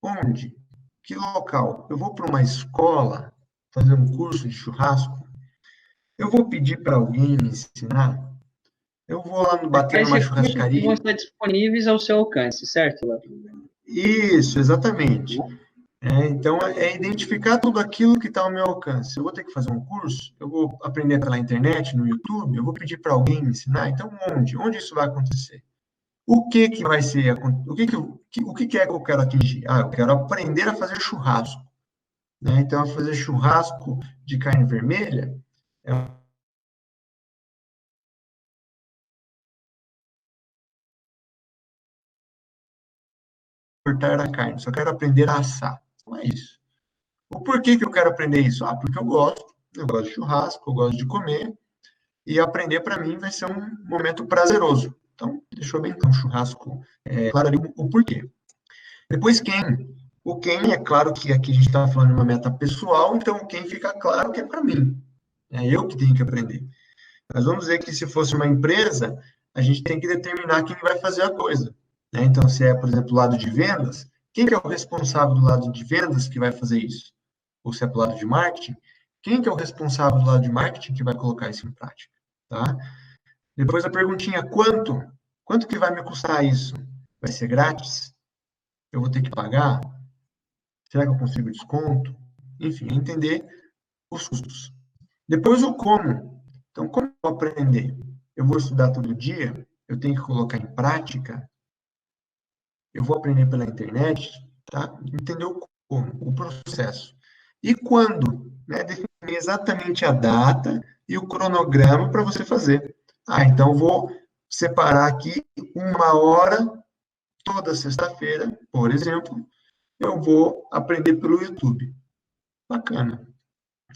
Onde? Que local? Eu vou para uma escola fazer um curso de churrasco? Eu vou pedir para alguém me ensinar? Eu vou lá bater numa churrascaria? Vão estar disponíveis ao seu alcance, certo, Léo? Isso, exatamente. Então, é identificar tudo aquilo que está ao meu alcance. Eu vou ter que fazer um curso? Eu vou aprender pela internet, no YouTube? Eu vou pedir para alguém me ensinar? Então, onde? Onde isso vai acontecer? O que vai ser? O que é que eu quero atingir? Eu quero aprender a fazer churrasco, né? Então, fazer churrasco de carne vermelha é cortar a carne, só quero aprender a assar. Não é isso. O porquê que eu quero aprender isso? Porque eu gosto de churrasco, eu gosto de comer, e aprender para mim vai ser um momento prazeroso. Então, deixou bem então, churrasco, claro ali o porquê. Depois, quem? O quem, é claro que aqui a gente está falando de uma meta pessoal, então o quem fica claro que é para mim. É eu que tenho que aprender. Mas vamos dizer que se fosse uma empresa, a gente tem que determinar quem vai fazer a coisa, né? Então, se é, por exemplo, o lado de vendas, quem que é o responsável do lado de vendas que vai fazer isso? Ou se é para o lado de marketing, quem que é o responsável do lado de marketing que vai colocar isso em prática, tá? Depois a perguntinha, quanto? Quanto que vai me custar isso? Vai ser grátis? Eu vou ter que pagar? Será que eu consigo desconto? Enfim, entender os custos. Depois o como. Então, como eu vou aprender? Eu vou estudar todo dia? Eu tenho que colocar em prática? Eu vou aprender pela internet? Tá? Entender o como, o processo. E quando? Né? Definir exatamente a data e o cronograma para você fazer. Então vou separar aqui 1 hora toda sexta-feira, por exemplo, eu vou aprender pelo YouTube. Bacana,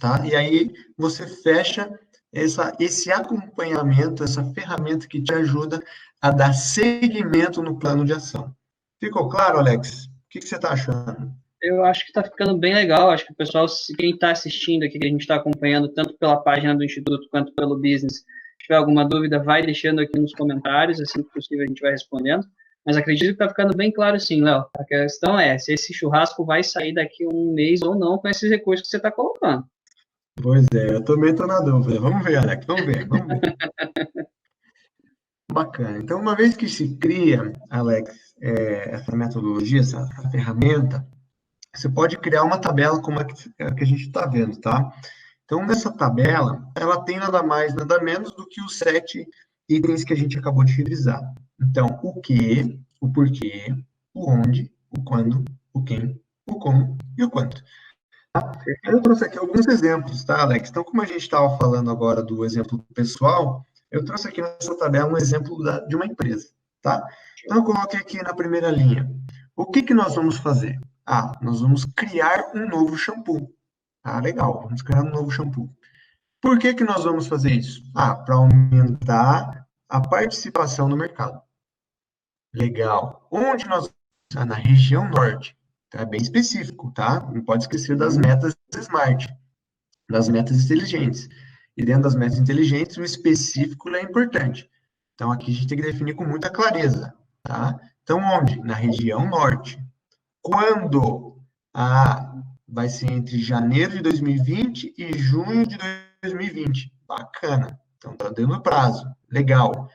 tá? E aí você fecha esse acompanhamento, essa ferramenta que te ajuda a dar seguimento no plano de ação. Ficou claro, Alex? O que você está achando? Eu acho que está ficando bem legal. Acho que o pessoal, quem está assistindo aqui, que a gente está acompanhando, tanto pela página do Instituto quanto pelo Business, se tiver alguma dúvida, vai deixando aqui nos comentários, assim que possível a gente vai respondendo. Mas acredito que está ficando bem claro sim, Léo. A questão é se esse churrasco vai sair daqui a um mês ou não com esses recursos que você está colocando. Pois é, eu também estou na dúvida. Vamos ver, Alex, vamos ver. Bacana. Então, uma vez que se cria, Alex, essa metodologia, essa ferramenta, você pode criar uma tabela como a que a gente está vendo, tá? Então, nessa tabela, ela tem nada mais, nada menos do que os 7 itens que a gente acabou de revisar. Então, o que, o porquê, o onde, o quando, o quem, o como e o quanto. Tá? Eu trouxe aqui alguns exemplos, tá, Alex? Então, como a gente estava falando agora do exemplo pessoal, eu trouxe aqui nessa tabela um exemplo de uma empresa, tá? Então, eu coloquei aqui na primeira linha. O que nós vamos fazer? Nós vamos criar um novo shampoo. Legal, vamos criar um novo shampoo. Por que nós vamos fazer isso? Para aumentar a participação no mercado. Legal. Onde nós vamos? Na região norte. Então, é bem específico, tá? Não pode esquecer das metas SMART, das metas inteligentes. E dentro das metas inteligentes, o específico é importante. Então, aqui a gente tem que definir com muita clareza, tá? Então, onde? Na região norte. Quando? Vai ser entre janeiro de 2020 e junho de 2020. Bacana. Então, tá dando prazo. Legal.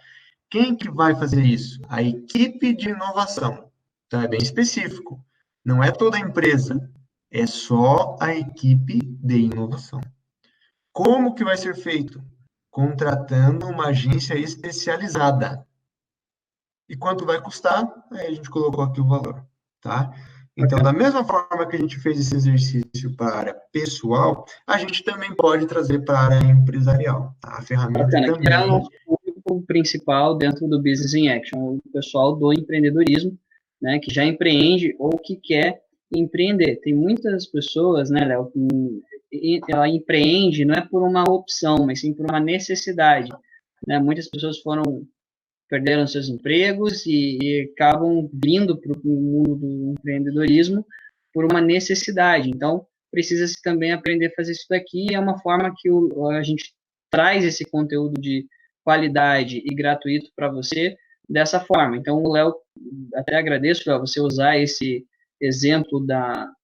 Quem que vai fazer isso? A equipe de inovação. Então, é bem específico. Não é toda a empresa, é só a equipe de inovação. Como que vai ser feito? Contratando uma agência especializada. E quanto vai custar? Aí a gente colocou aqui o valor, tá? Então, da mesma forma que a gente fez esse exercício para a área pessoal, a gente também pode trazer para a área empresarial, tá? A ferramenta também... Que é o nosso público principal dentro do Business in Action, o pessoal do empreendedorismo, né, que já empreende ou que quer empreender. Tem muitas pessoas, né, Léo, que ela empreende não é por uma opção, mas sim por uma necessidade, né? Muitas pessoas perderam seus empregos e acabam vindo para o mundo do empreendedorismo por uma necessidade. Então, precisa-se também aprender a fazer isso daqui, e é uma forma que a gente traz esse conteúdo de qualidade e gratuito para você dessa forma. Então, o Léo, até agradeço, Léo, você usar esse exemplo da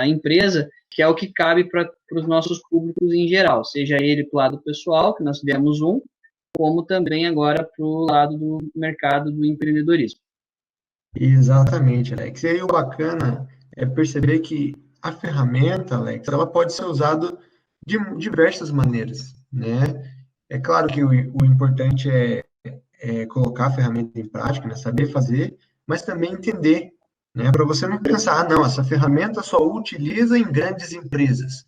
empresa, que é o que cabe para os nossos públicos em geral, seja ele para o lado pessoal, que nós demos como também agora para o lado do mercado do empreendedorismo. Exatamente, Alex. E aí o bacana é perceber que a ferramenta, Alex, ela pode ser usada de diversas maneiras, né? É claro que o importante é colocar a ferramenta em prática, né? Saber fazer, mas também entender, né? Para você não pensar, não, essa ferramenta só utiliza em grandes empresas,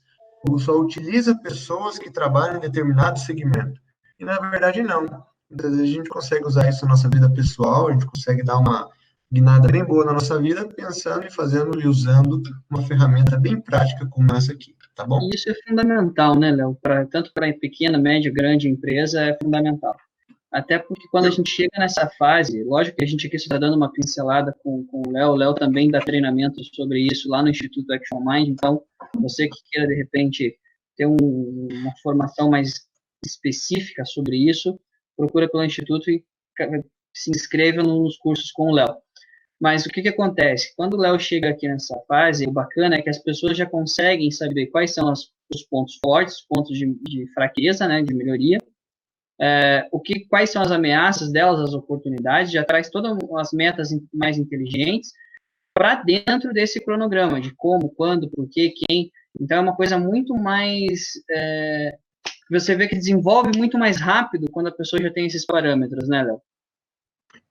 ou só utiliza pessoas que trabalham em determinado segmento. E, na verdade, não. Muitas vezes a gente consegue usar isso na nossa vida pessoal, a gente consegue dar uma guinada bem boa na nossa vida, pensando e fazendo e usando uma ferramenta bem prática como essa aqui, tá bom? E isso é fundamental, né, Léo? Tanto para pequena, média, grande empresa, é fundamental. Até porque quando a gente chega nessa fase, lógico que a gente aqui só está dando uma pincelada com o Léo também dá treinamento sobre isso lá no Instituto Action Mind, então, você que queira, de repente, ter uma formação mais específica sobre isso, procura pelo Instituto e se inscreva nos cursos com o Léo. Mas o que acontece? Quando o Léo chega aqui nessa fase, o bacana é que as pessoas já conseguem saber quais são os pontos fortes, os pontos de fraqueza, né, de melhoria, quais são as ameaças delas, as oportunidades, já traz todas as metas mais inteligentes para dentro desse cronograma, de como, quando, por quê, quem. Então, é uma coisa muito mais... você vê que desenvolve muito mais rápido quando a pessoa já tem esses parâmetros, né, Léo?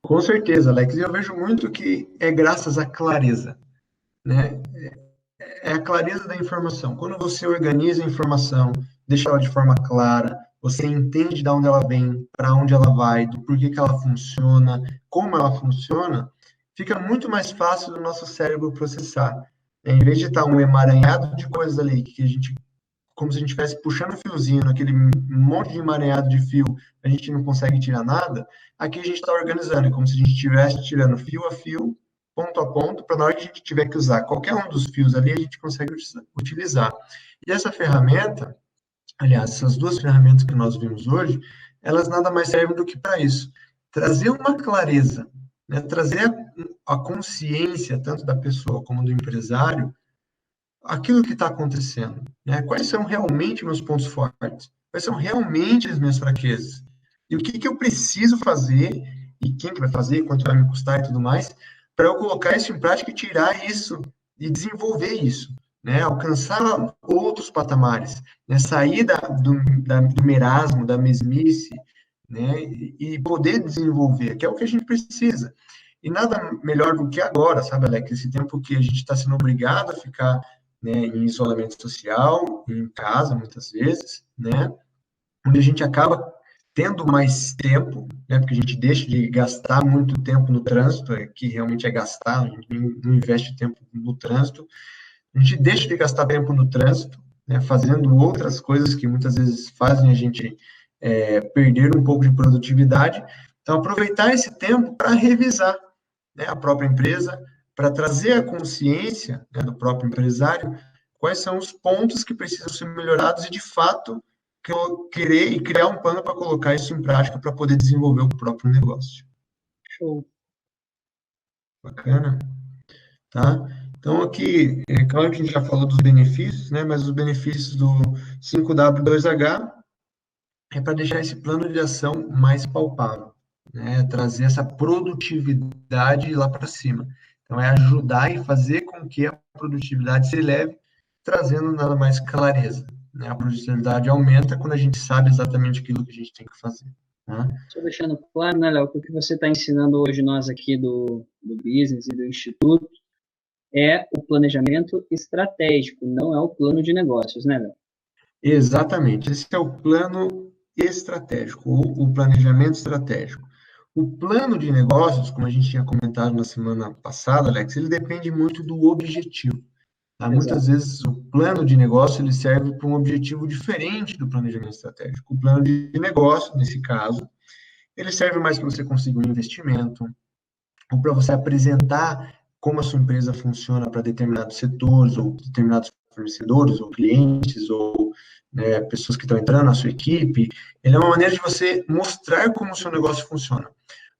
Com certeza, Alex. E eu vejo muito que é graças à clareza, né? É a clareza da informação. Quando você organiza a informação, deixa ela de forma clara, você entende de onde ela vem, para onde ela vai, do porquê que ela funciona, como ela funciona, fica muito mais fácil do nosso cérebro processar. Em vez de estar um emaranhado de coisas ali, que a gente, como se a gente estivesse puxando um fiozinho, naquele monte de emaranhado de fio, a gente não consegue tirar nada, aqui a gente está organizando, é como se a gente estivesse tirando fio a fio, ponto a ponto, para na hora que a gente tiver que usar qualquer um dos fios ali, a gente consegue utilizar. E essa ferramenta, aliás, essas duas ferramentas que nós vimos hoje, elas nada mais servem do que para isso. Trazer uma clareza, né? Trazer a consciência, tanto da pessoa como do empresário, aquilo que está acontecendo, né? Quais são realmente meus pontos fortes? Quais são realmente as minhas fraquezas? E o que eu preciso fazer, e quem que vai fazer, quanto vai me custar e tudo mais, para eu colocar isso em prática e tirar isso, e desenvolver isso, né? Alcançar outros patamares, né? Sair do merasmo, da mesmice, né? E poder desenvolver, que é o que a gente precisa. E nada melhor do que agora, sabe, Alex? Esse tempo que a gente está sendo obrigado a ficar, né, em isolamento social, em casa, muitas vezes, né? Onde a gente acaba tendo mais tempo, né? Porque a gente deixa de gastar muito tempo no trânsito, que realmente é gastar, a gente não investe tempo no trânsito, a gente deixa de gastar tempo no trânsito, né, fazendo outras coisas que muitas vezes fazem a gente perder um pouco de produtividade. Então, aproveitar esse tempo para revisar, né, a própria empresa, para trazer a consciência, né, do próprio empresário, quais são os pontos que precisam ser melhorados e, de fato, querer e criar um plano para colocar isso em prática para poder desenvolver o próprio negócio. Show. Bacana? Tá? Então, aqui, é claro que a gente já falou dos benefícios, né, mas os benefícios do 5W2H é para deixar esse plano de ação mais palpável, né, trazer essa produtividade lá para cima. Então, é ajudar e fazer com que a produtividade se eleve, trazendo nada mais clareza, né? A produtividade aumenta quando a gente sabe exatamente aquilo que a gente tem que fazer. Né? Só deixando claro, né, Léo, que o que você está ensinando hoje nós aqui do Business e do Instituto é o planejamento estratégico, não é o plano de negócios, né, Léo? Exatamente, esse é o plano estratégico, o planejamento estratégico. O plano de negócios, como a gente tinha comentado na semana passada, Alex, ele depende muito do objetivo. Tá? Muitas vezes o plano de negócio ele serve para um objetivo diferente do planejamento estratégico. O plano de negócio, nesse caso, ele serve mais para você conseguir um investimento, ou para você apresentar como a sua empresa funciona para determinados setores, ou determinados fornecedores, ou clientes, ou né, pessoas que estão entrando na sua equipe. Ele é uma maneira de você mostrar como o seu negócio funciona.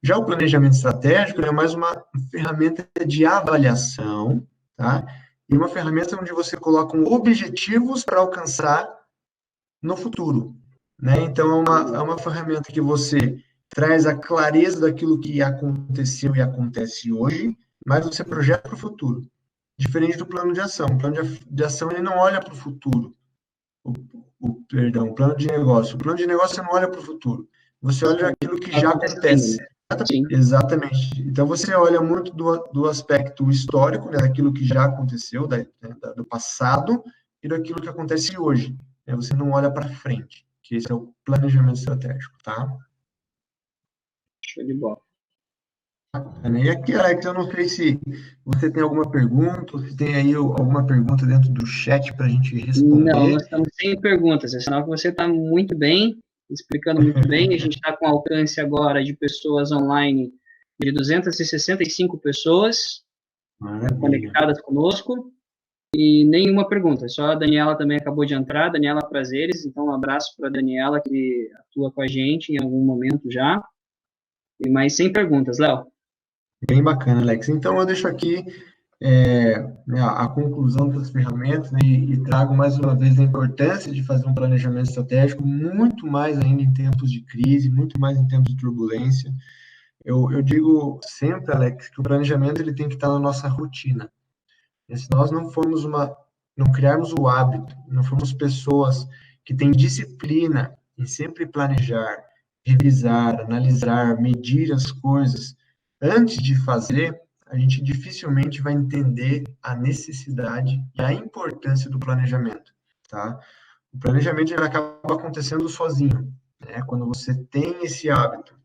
Já o planejamento estratégico é mais uma ferramenta de avaliação, tá? E uma ferramenta onde você coloca objetivos para alcançar no futuro, né? Então, é uma ferramenta que você traz a clareza daquilo que aconteceu e acontece hoje, mas você projeta para o futuro, diferente do plano de ação. O plano de ação, ele não olha para o futuro. O plano de negócio. O plano de negócio, você não olha para o futuro. Você olha aquilo que já acontece. Sim. Exatamente. Então, você olha muito do aspecto histórico, né, daquilo que já aconteceu, do passado, e daquilo que acontece hoje. Né? Você não olha para frente, que esse é o planejamento estratégico, tá? Show de bola. E aqui, Alex, eu não sei se você tem alguma pergunta, ou se tem aí alguma pergunta dentro do chat para a gente responder. Não, nós estamos sem perguntas, é sinal que você está muito bem, explicando muito bem. A gente está com alcance agora de pessoas online de 265 pessoas conectadas conosco e nenhuma pergunta, só a Daniela também acabou de entrar. Daniela Prazeres, então um abraço para a Daniela, que atua com a gente em algum momento já, e mais 100 perguntas, Léo. Bem bacana, Alex. Então, eu deixo aqui a conclusão das ferramentas, né, e trago mais uma vez a importância de fazer um planejamento estratégico, muito mais ainda em tempos de crise, muito mais em tempos de turbulência. Eu digo sempre, Alex, que o planejamento ele tem que estar na nossa rotina. E se nós não criarmos o hábito, não formos pessoas que têm disciplina em sempre planejar, revisar, analisar, medir as coisas antes de fazer, a gente dificilmente vai entender a necessidade e a importância do planejamento, tá? O planejamento ele acaba acontecendo sozinho, né? Quando você tem esse hábito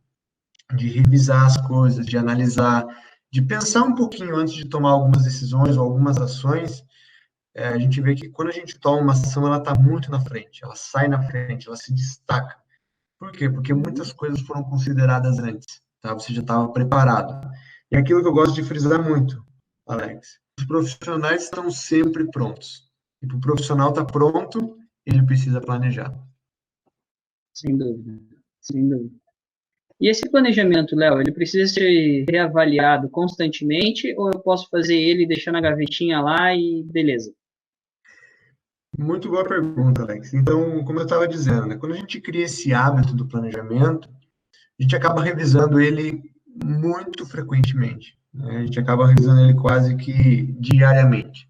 de revisar as coisas, de analisar, de pensar um pouquinho antes de tomar algumas decisões ou algumas ações, a gente vê que quando a gente toma uma ação, ela está muito na frente, ela sai na frente, ela se destaca. Por quê? Porque muitas coisas foram consideradas antes, tá? Você já estava preparado. E aquilo que eu gosto de frisar muito, Alex, os profissionais estão sempre prontos. E para o profissional estar pronto, ele precisa planejar. Sem dúvida, sem dúvida. E esse planejamento, Léo, ele precisa ser reavaliado constantemente ou eu posso fazer ele, deixar na gavetinha lá e beleza? Muito boa pergunta, Alex. Então, como eu estava dizendo, né, quando a gente cria esse hábito do planejamento, a gente acaba revisando ele muito frequentemente, né? A gente acaba revisando ele quase que diariamente.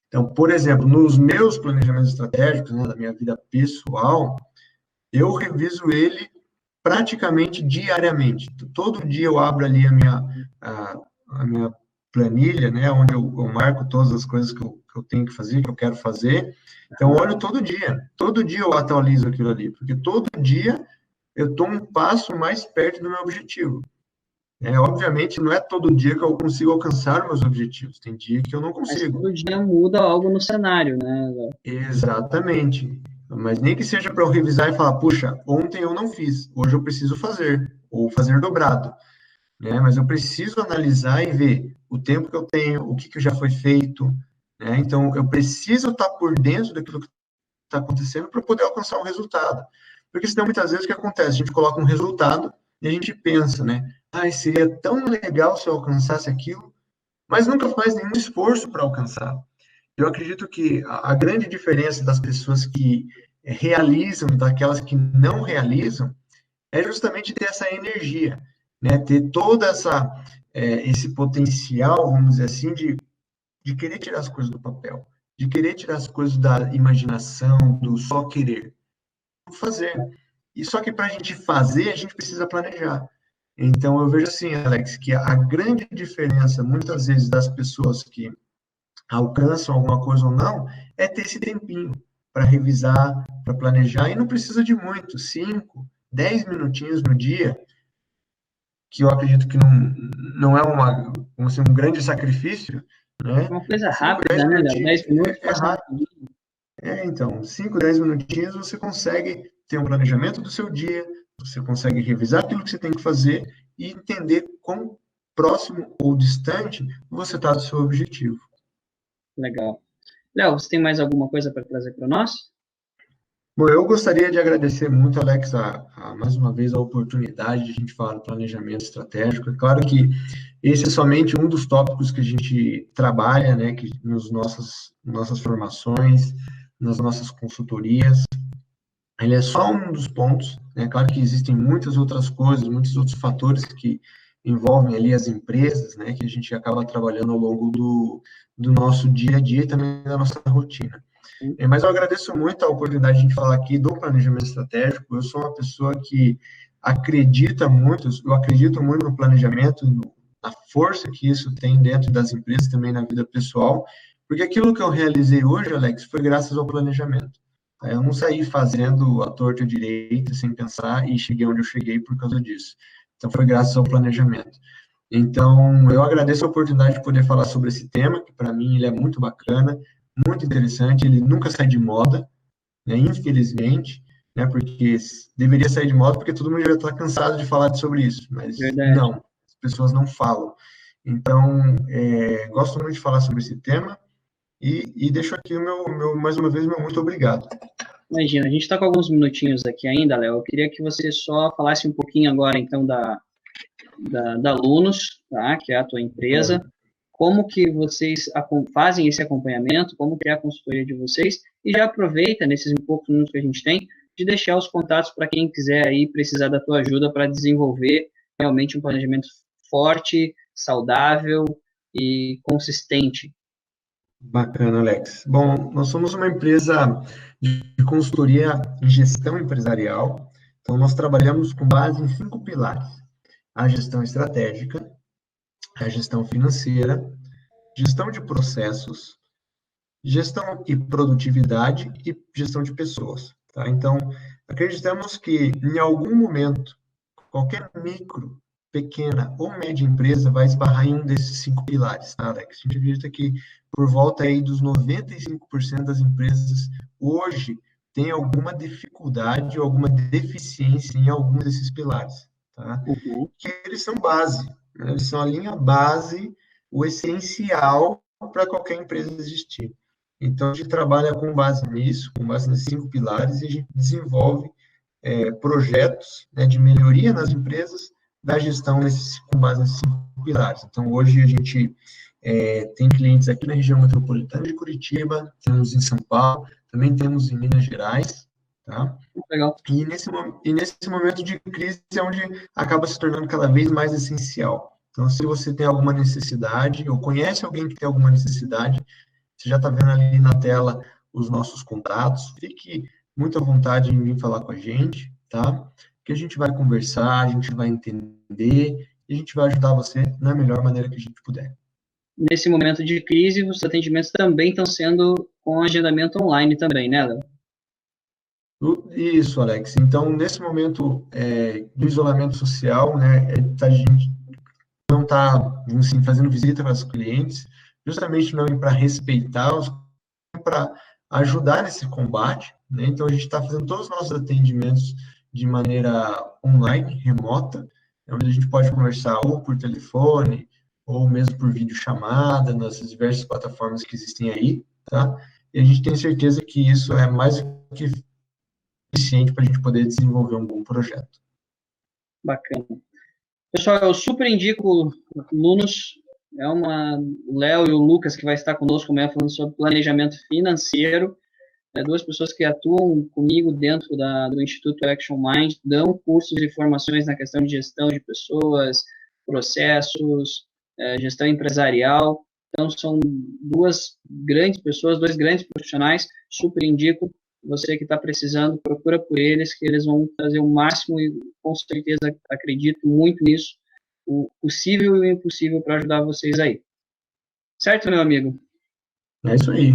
Então, por exemplo, nos meus planejamentos estratégicos, né, da minha vida pessoal, eu reviso ele praticamente diariamente. Todo dia eu abro ali a minha planilha, né, onde eu marco todas as coisas que eu tenho que fazer, que eu quero fazer. Então, eu olho todo dia eu atualizo aquilo ali, porque todo dia eu estou um passo mais perto do meu objetivo. Obviamente, não é todo dia que eu consigo alcançar meus objetivos, tem dia que eu não consigo. Mas todo dia muda algo no cenário, né? Exatamente. Mas nem que seja para eu revisar e falar, puxa, ontem eu não fiz, hoje eu preciso fazer, ou fazer dobrado. Né? Mas eu preciso analisar e ver, o tempo que eu tenho, o que já foi feito, né? Então, eu preciso estar por dentro daquilo que está acontecendo para poder alcançar um resultado. Porque senão, muitas vezes, o que acontece? A gente coloca um resultado e a gente pensa, né? Seria tão legal se eu alcançasse aquilo, mas nunca faz nenhum esforço para alcançar. Eu acredito que a grande diferença das pessoas que realizam daquelas que não realizam é justamente ter essa energia, né? Ter toda esse potencial, vamos dizer assim, de querer tirar as coisas do papel, de querer tirar as coisas da imaginação, do só querer. Fazer. E só que para a gente fazer, a gente precisa planejar. Então, eu vejo assim, Alex, que a grande diferença, muitas vezes, das pessoas que alcançam alguma coisa ou não, é ter esse tempinho para revisar, para planejar, e não precisa de muito, 5, 10 minutinhos no dia, que eu acredito que não é um grande sacrifício, né? Uma coisa rápida, né, Léo? 10 minutos passa rápido. Então, 5, 10 minutinhos você consegue ter um planejamento do seu dia, você consegue revisar aquilo que você tem que fazer e entender quão próximo ou distante você está do seu objetivo. Legal. Léo, você tem mais alguma coisa para trazer para nós? Bom, eu gostaria de agradecer muito, Alex, mais uma vez a oportunidade de a gente falar do planejamento estratégico. É claro que esse é somente um dos tópicos que a gente trabalha, né, que nas nossas formações, nas nossas consultorias. Ele é só um dos pontos, né? Claro que existem muitas outras coisas, muitos outros fatores que envolvem ali as empresas, né, que a gente acaba trabalhando ao longo do nosso dia a dia e também da nossa rotina. Mas eu agradeço muito a oportunidade de a gente falar aqui do planejamento estratégico. Eu sou uma pessoa que eu acredito muito no planejamento, na força que isso tem dentro das empresas, também na vida pessoal, porque aquilo que eu realizei hoje, Alex, foi graças ao planejamento. Eu não saí fazendo a torta direita, sem pensar, e cheguei onde eu cheguei por causa disso. Então, foi graças ao planejamento. Então, eu agradeço a oportunidade de poder falar sobre esse tema, que para mim ele é muito bacana, muito interessante, ele nunca sai de moda, né, infelizmente, né, porque deveria sair de moda, porque todo mundo já está cansado de falar sobre isso, mas não, as pessoas não falam. Então, gosto muito de falar sobre esse tema, e deixo aqui mais uma vez, meu muito obrigado. Imagina, a gente está com alguns minutinhos aqui ainda, Léo. Eu queria que você só falasse um pouquinho agora, então, da Alunos, tá? Que é a tua empresa. Como que vocês fazem esse acompanhamento, como que é a consultoria de vocês, e já aproveita, nesses poucos minutos que a gente tem, de deixar os contatos para quem quiser aí precisar da tua ajuda para desenvolver realmente um planejamento forte, saudável e consistente. Bacana, Alex. Bom, nós somos uma empresa de consultoria em gestão empresarial, então nós trabalhamos com base em 5 pilares: a gestão estratégica, a gestão financeira, gestão de processos, gestão e produtividade e gestão de pessoas. Tá? Então, acreditamos que em algum momento, qualquer micro, pequena ou média empresa vai esbarrar em um desses 5 pilares, tá, Alex? A gente acredita que por volta aí dos 95% das empresas hoje tem alguma dificuldade ou alguma deficiência em algum desses pilares, tá? Que eles são base, né? Eles são a linha base, o essencial para qualquer empresa existir. Então, a gente trabalha com base nisso, com base nesses 5 pilares, e a gente desenvolve projetos, né, de melhoria nas empresas, da gestão com base nesses 5 pilares. Então, hoje a gente tem clientes aqui na região metropolitana de Curitiba, temos em São Paulo, também temos em Minas Gerais, tá? Legal. E nesse momento de crise é onde acaba se tornando cada vez mais essencial. Então, se você tem alguma necessidade, ou conhece alguém que tem alguma necessidade, você já está vendo ali na tela os nossos contatos, fique muito à vontade em vir falar com a gente, tá? Que a gente vai conversar, a gente vai entender, e a gente vai ajudar você da melhor maneira que a gente puder. Nesse momento de crise, os atendimentos também estão sendo com agendamento online também, né, Léo? Isso, Alex. Então, nesse momento do isolamento social, né, a gente não está, assim, fazendo visita para os clientes, justamente não para respeitar para ajudar nesse combate, né? Então, a gente está fazendo todos os nossos atendimentos de maneira online, remota, onde a gente pode conversar ou por telefone, ou mesmo por videochamada, nas diversas plataformas que existem aí, tá? E a gente tem certeza que isso é mais do que suficiente para a gente poder desenvolver um bom projeto. Bacana. Pessoal, eu super indico o Lunos, o Léo e o Lucas, que vai estar conosco amanhã falando sobre planejamento financeiro. Duas pessoas que atuam comigo dentro do Instituto Action Mind, dão cursos e formações na questão de gestão de pessoas, processos, gestão empresarial. Então, são duas grandes pessoas, dois grandes profissionais, super indico. Você que está precisando, procura por eles, que eles vão fazer o máximo e, com certeza, acredito muito nisso, o possível e o impossível para ajudar vocês aí. Certo, meu amigo? É isso aí.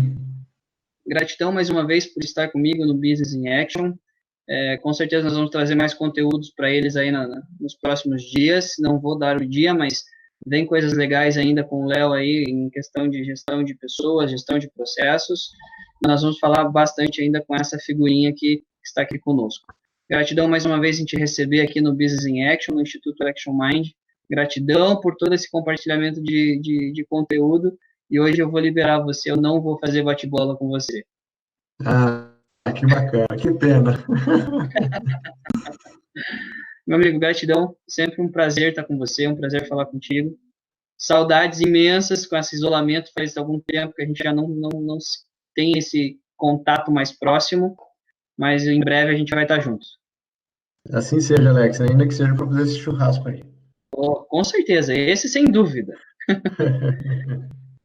Gratidão mais uma vez por estar comigo no Business in Action. Com certeza nós vamos trazer mais conteúdos para eles aí nos próximos dias. Não vou dar o dia, mas vem coisas legais ainda com o Léo aí em questão de gestão de pessoas, gestão de processos. Nós vamos falar bastante ainda com essa figurinha que está aqui conosco. Gratidão mais uma vez em te receber aqui no Business in Action, no Instituto Action Mind. Gratidão por todo esse compartilhamento de conteúdo. E hoje eu vou liberar você, eu não vou fazer bate-bola com você. Ah, que bacana, que pena. Meu amigo, gratidão. Sempre um prazer estar com você, um prazer falar contigo. Saudades imensas com esse isolamento. Faz algum tempo que a gente já não tem esse contato mais próximo, mas em breve a gente vai estar juntos. Assim seja, Alex, ainda que seja para fazer esse churrasco aí. Oh, com certeza, esse sem dúvida.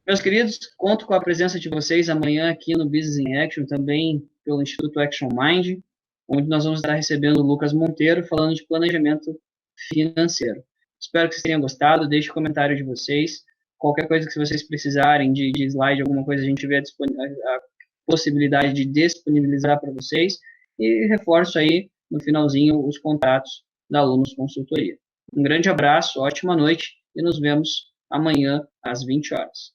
Meus queridos, conto com a presença de vocês amanhã aqui no Business in Action, também pelo Instituto Action Mind, onde nós vamos estar recebendo o Lucas Monteiro, falando de planejamento financeiro. Espero que vocês tenham gostado, deixe o comentário de vocês. Qualquer coisa que vocês precisarem de slide, alguma coisa, a gente tiver a possibilidade de disponibilizar para vocês. E reforço aí, no finalzinho, os contatos da Alunos Consultoria. Um grande abraço, ótima noite e nos vemos amanhã às 20 horas.